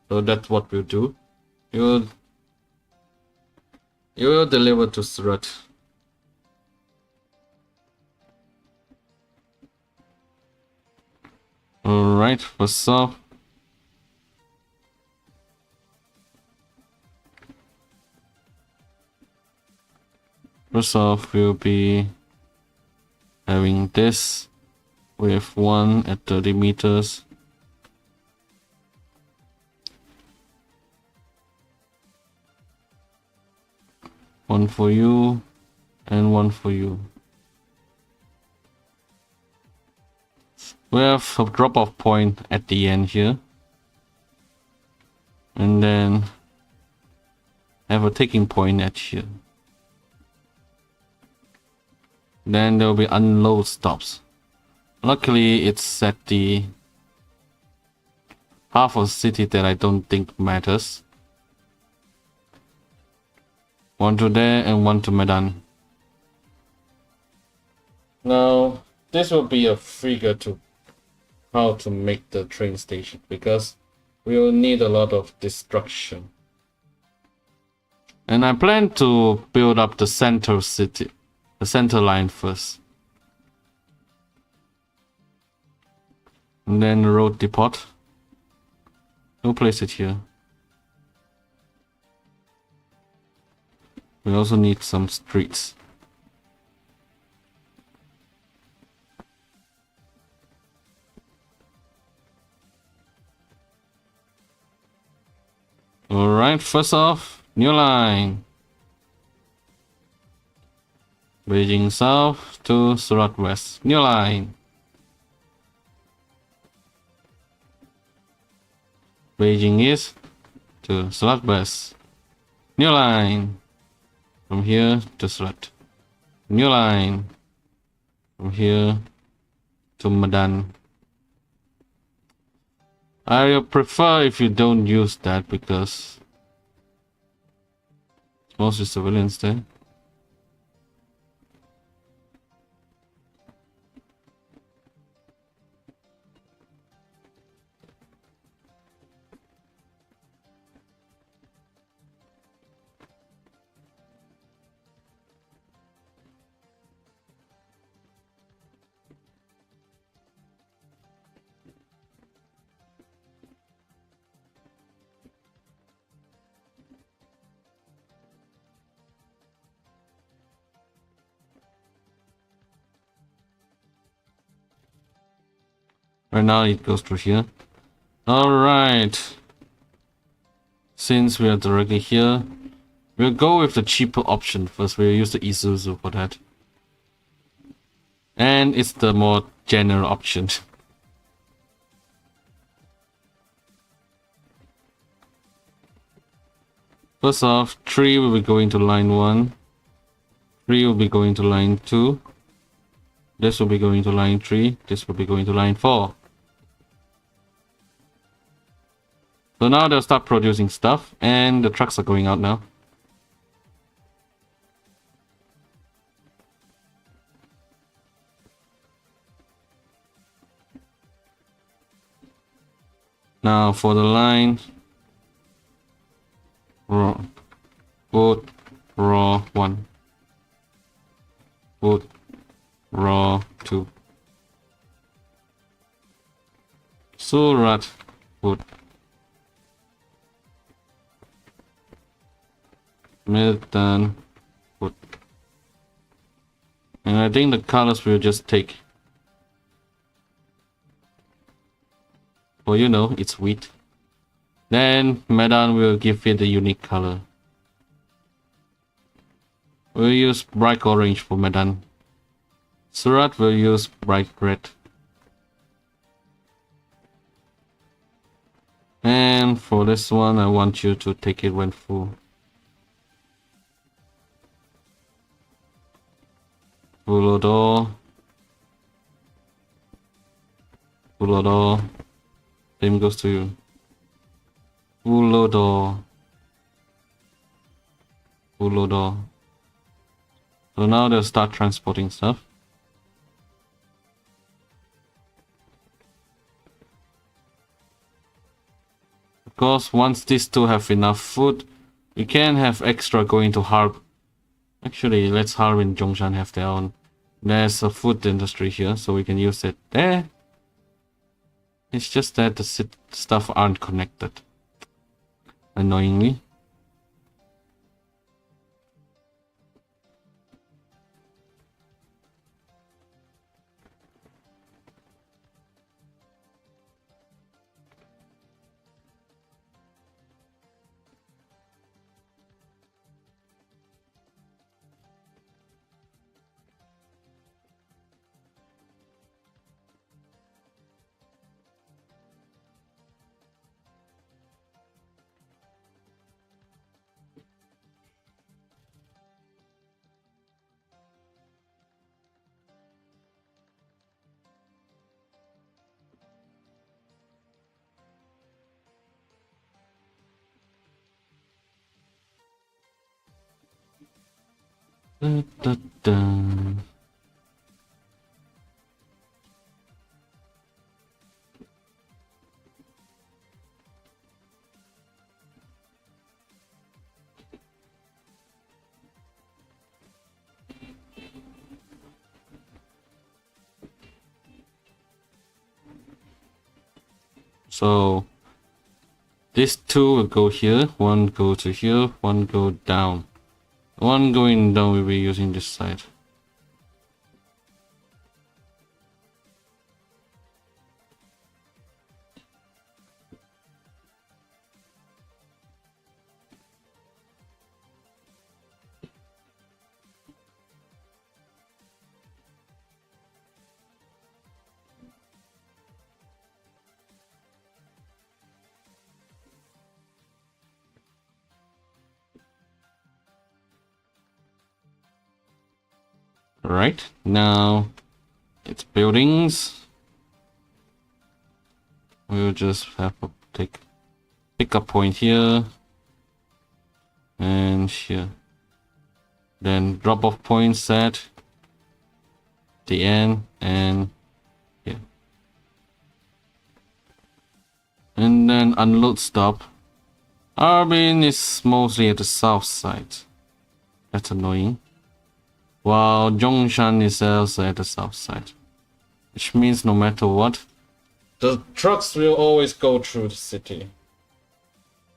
so that's what we'll do. You will deliver to Surat. Alright, first off, we'll be having this with 1 at 30 meters. One for you and 1 for you. We have a drop off point at the end here, and then have a taking point at here. Then there will be unload stops. Luckily it's at the half of the city that I don't think matters. 1 to there and 1 to Medan. Now this will be a figure to how to make the train station, because we will need a lot of destruction. And I plan to build up the center city, the center line first. And then road depot. We'll place it here. We also need some streets. Alright, first off, new line. Beijing South to Surat West. New line. Beijing East to Surat West. New line. From here to Surat. New line. From here to Medan. I prefer if you don't use that, because it's mostly civilians there. Right now it goes through here. Alright. Since we are directly here, we'll go with the cheaper option first. We'll use the Isuzu for that. And it's the more general option. First off, 3 will be going to line 1. 3 will be going to line 2. This will be going to line 3. This will be going to line 4. So now they'll start producing stuff, and the trucks are going out now. Now for the line, put raw 1, put raw 2, Surat, put Medan, put. And I think the colors will just take. Well, you know, it's wheat. Then Medan will give it a unique color. We'll use bright orange for Medan. Surat will use bright red. And for this one, I want you to take it when full. Bulodor. Bulodor. Same goes to you. Bulodor. Bulodor. So now they'll start transporting stuff. Of course, once these two have enough food, we can have extra going to Harb. Actually, let's Harb and Zhongshan have their own. There's a food industry here, so we can use it there. It's just that the stuff aren't connected. Annoyingly. Da, da, da. So these two will go here, one go to here, one go down. One going down will be using this side. Right, now it's buildings. We'll just have to pick a point here and here. Then drop off points at the end and here. And then unload stop. Arbin is mostly at the south side. That's annoying. While Zhongshan is also at the south side. Which means no matter what, the trucks will always go through the city.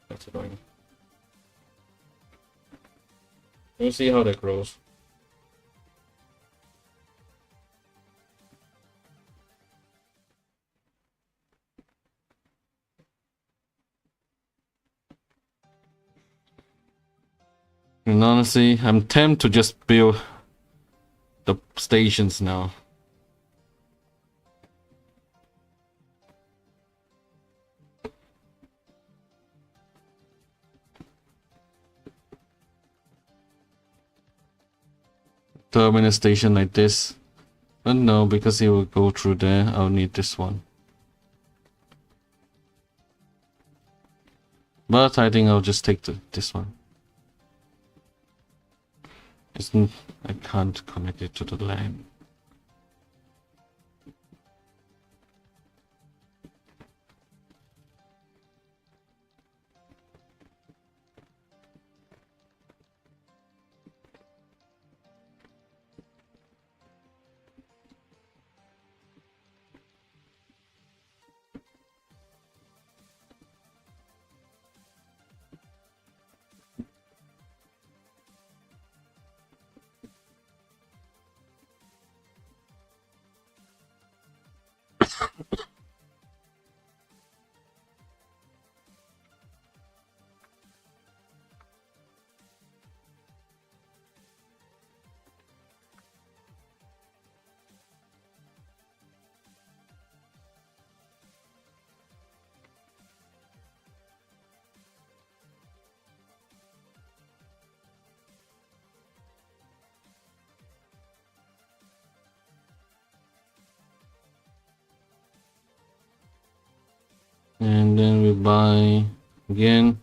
That's annoying. We'll see how that grows. And honestly, I'm tempted to just build the stations now. Terminus station like this. But no, because it will go through there, I'll need this one. But I think I'll just take this one. I can't connect it to the land. And then we buy again.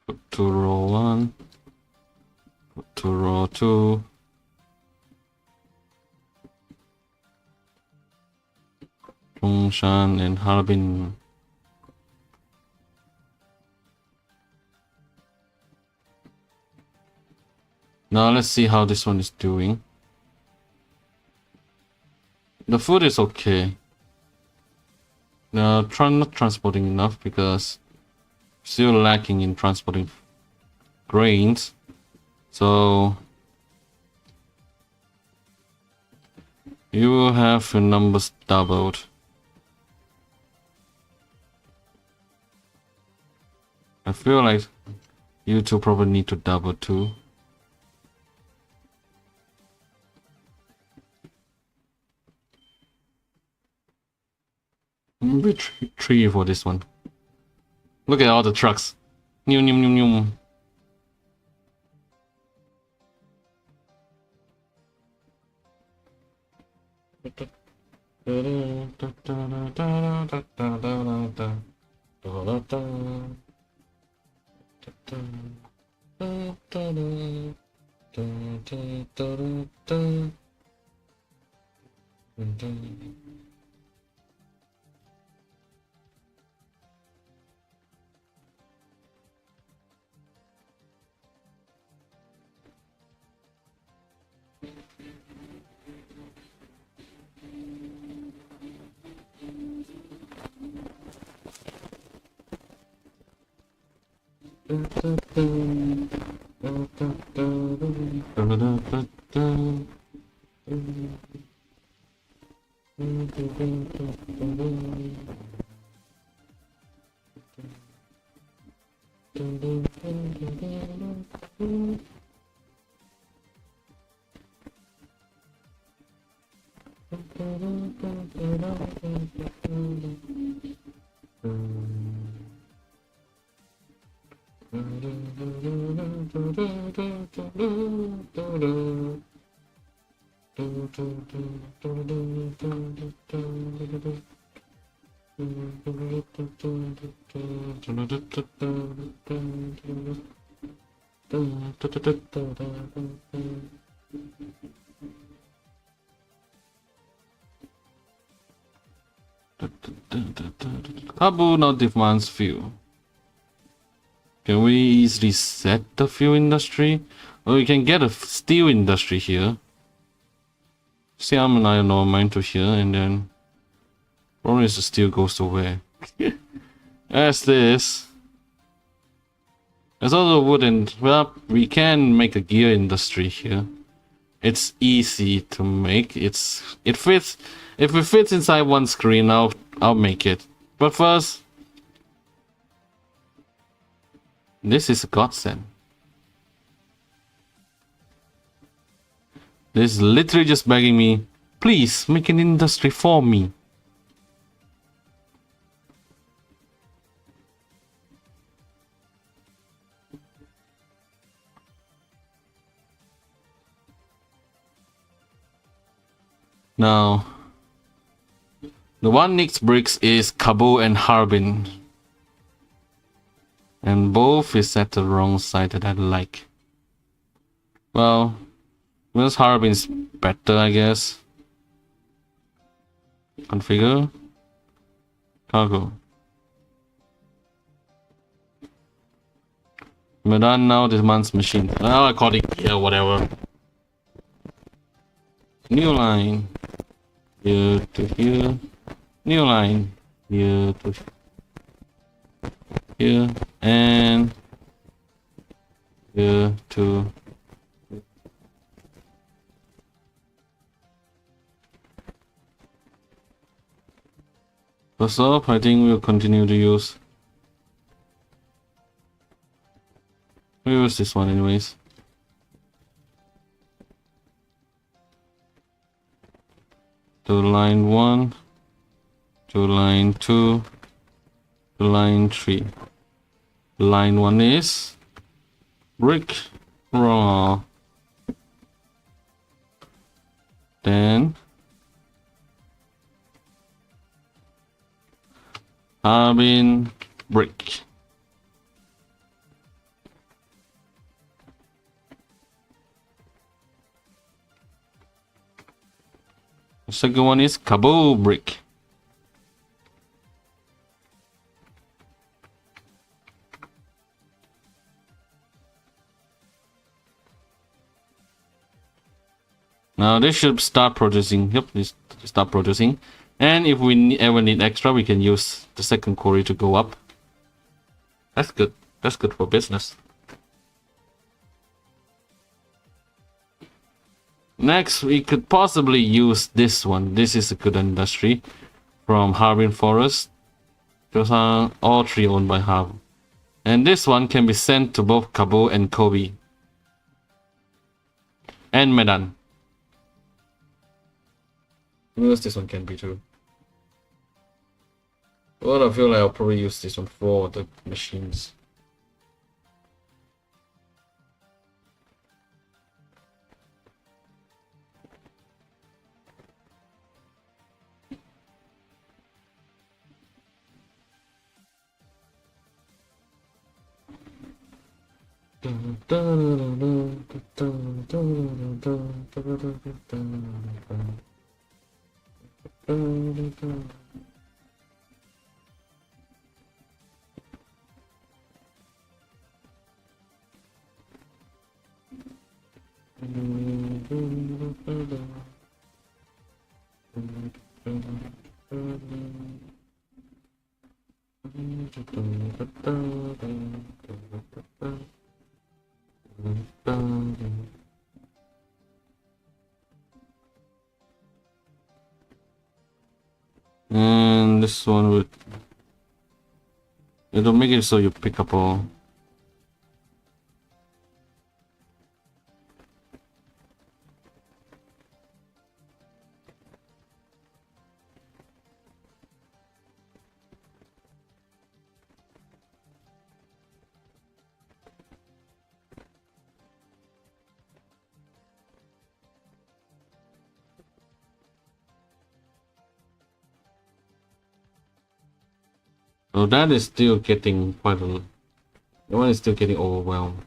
Put to row 1. Put to row 2. Zhongshan and Harbin. Now let's see how this one is doing. The food is okay. Now try not transporting enough because still lacking in transporting grains. So you will have your numbers doubled. I feel like you two probably need to double too. Maybe three for this one. Look at all the trucks. Nyum, nyum, nyum, nyum. Kabu now demands fuel. Can we easily set the fuel industry? Or we can get a steel industry here. See, I'm an iron ore mine to here, and then problem is the steel goes to where? As this. There's also wood and well, we can make a gear industry here. It's easy to make. It fits. If it fits inside one screen, I'll make it. But first, this is a godsend. This is literally just begging me, please make an industry for me. Now, the one next bricks is Kabul and Harbin. And both is at the wrong side that I like. Well, Where's Harbin's better, I guess. Configure. Cargo. Medan now demands machine. Oh, according here, whatever. New line. Here to here. New line. Here to here. And here to first off, I think we'll continue to use. We'll use this one anyways. To line 1, to line 2, to line 3. Line 1 is brick raw. Then Harbin brick. The second one is Kabul brick. Now this should start producing. Yep, this start producing. And if we ever need extra, we can use the second quarry to go up. That's good. That's good for business. Next, we could possibly use this one. This is a good industry from Harbin Forest. Those are all three owned by Harbin. And this one can be sent to both Kabul and Kobe. And Medan. Whereas this one can be too. Well, I feel like I'll probably use this one for the machines. And this one would, it'll make it so you pick up all. So that is still getting quite a lot. The one is still getting overwhelmed.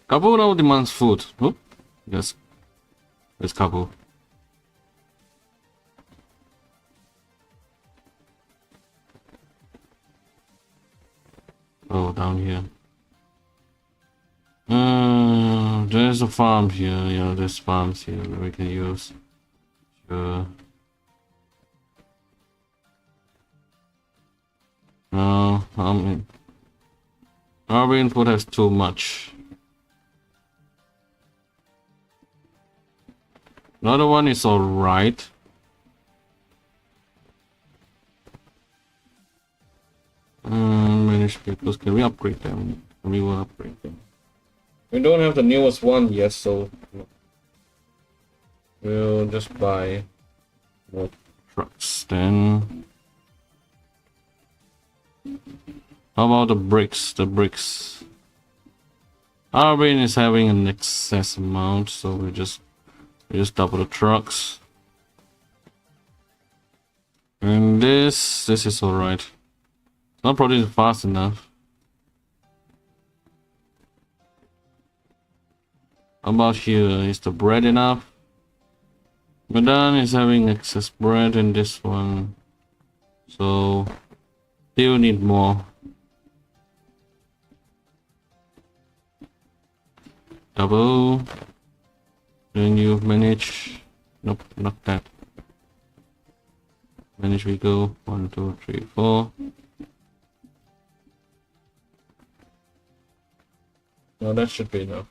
Kabu now demands food. Oh, yes. It's Kabu. Oh, down here. There's a farm here. Yeah, there's farms here that we can use. Sure. No, our input has too much. Another one is alright. Manage vehicles. Can we upgrade them? We will upgrade them. We don't have the newest one yet, so we'll just buy more trucks then. How about the bricks? The bricks. Our brain is having an excess amount, so we just double the trucks. And this is alright. Not producing fast enough. How about here? Is the bread enough? Madan is having excess bread in this one. So still need more. Double. Then you manage. Nope, not that. Manage we go. 1, 2, 3, 4. No, that should be enough.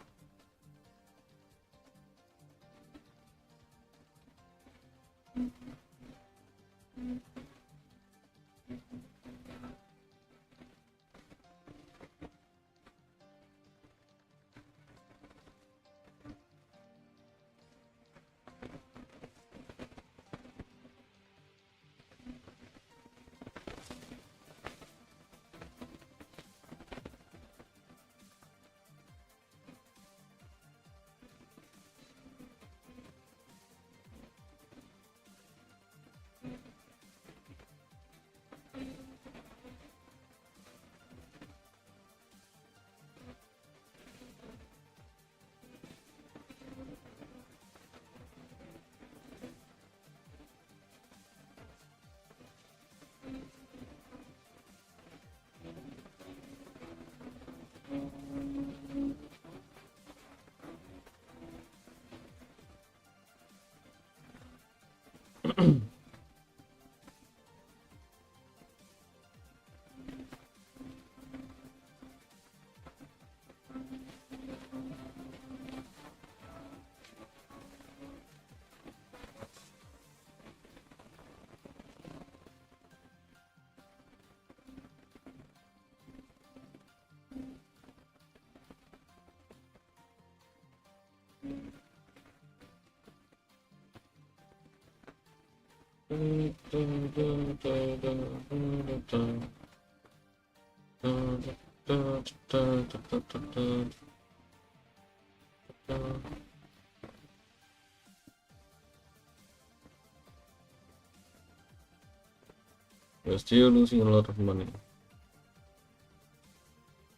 We're still losing a lot of money.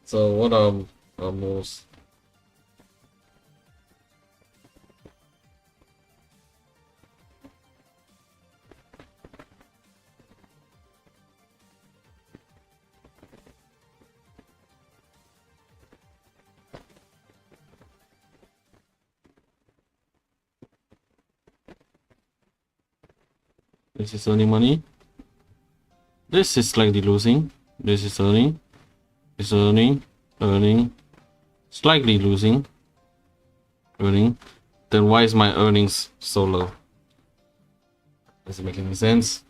So what are our most This is earning money. This is slightly losing. This is earning. It's earning. Earning. Slightly losing. Earning. Then why is my earnings so low? Does it make any sense?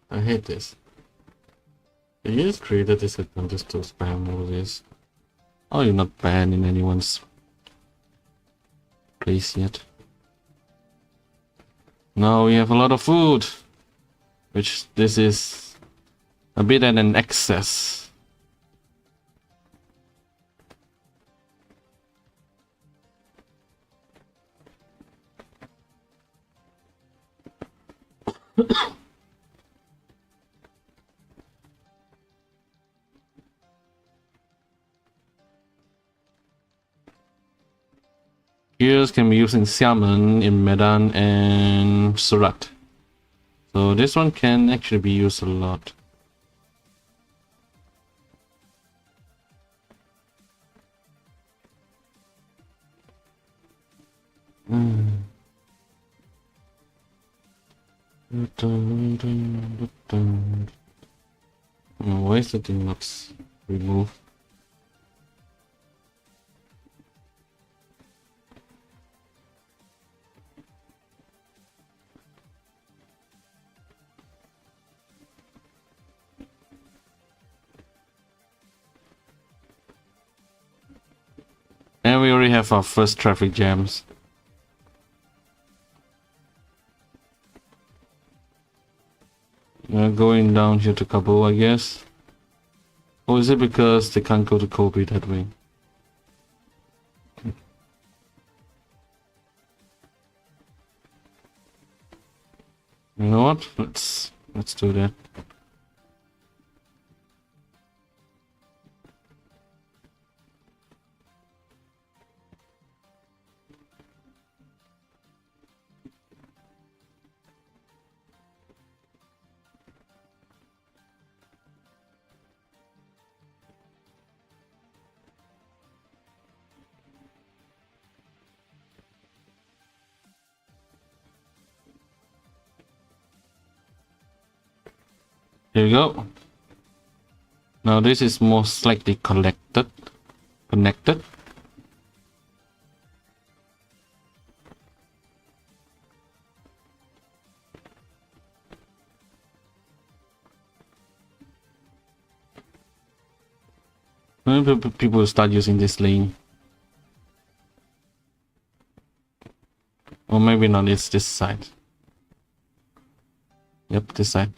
I hate this. They just created this account just to spam all this. Oh, you're not banned in anyone's place yet. Now we have a lot of food, which this is a bit at an excess. Gears can be used in Xiamen, in Medan, and Surat. So this one can actually be used a lot. Why is the thing not removed? And we already have our first traffic jams. Going down here to Kabul, I guess. Or is it because they can't go to Kobe that way? You know what? Let's do that. Here we go. Now this is most likely connected. Maybe people will start using this lane. Or maybe not, it's this side. Yep, this side.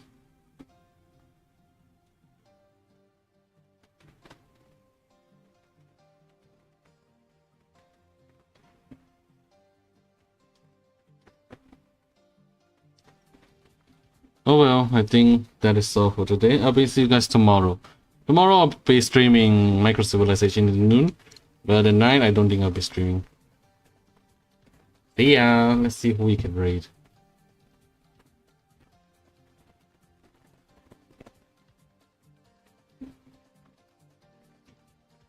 Oh well, I think that is all for today. I'll be see you guys tomorrow. Tomorrow I'll be streaming Micro Civilization in the noon, but at night I don't think I'll be streaming. See ya. Let's see who we can raid.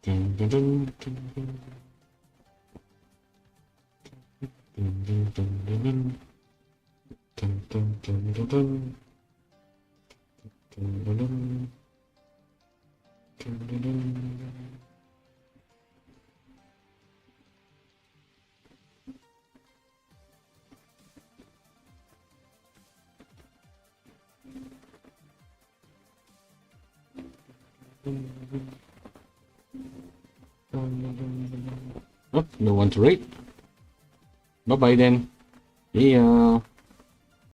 Dun, dun, dun, dun, dun. Dun, dun, dun, dun, dun. Dun, dun, dun, dun, dun. Dun, dun, dun. Dun, dun, dun. Oh, no one to rate. Bye bye then. See ya.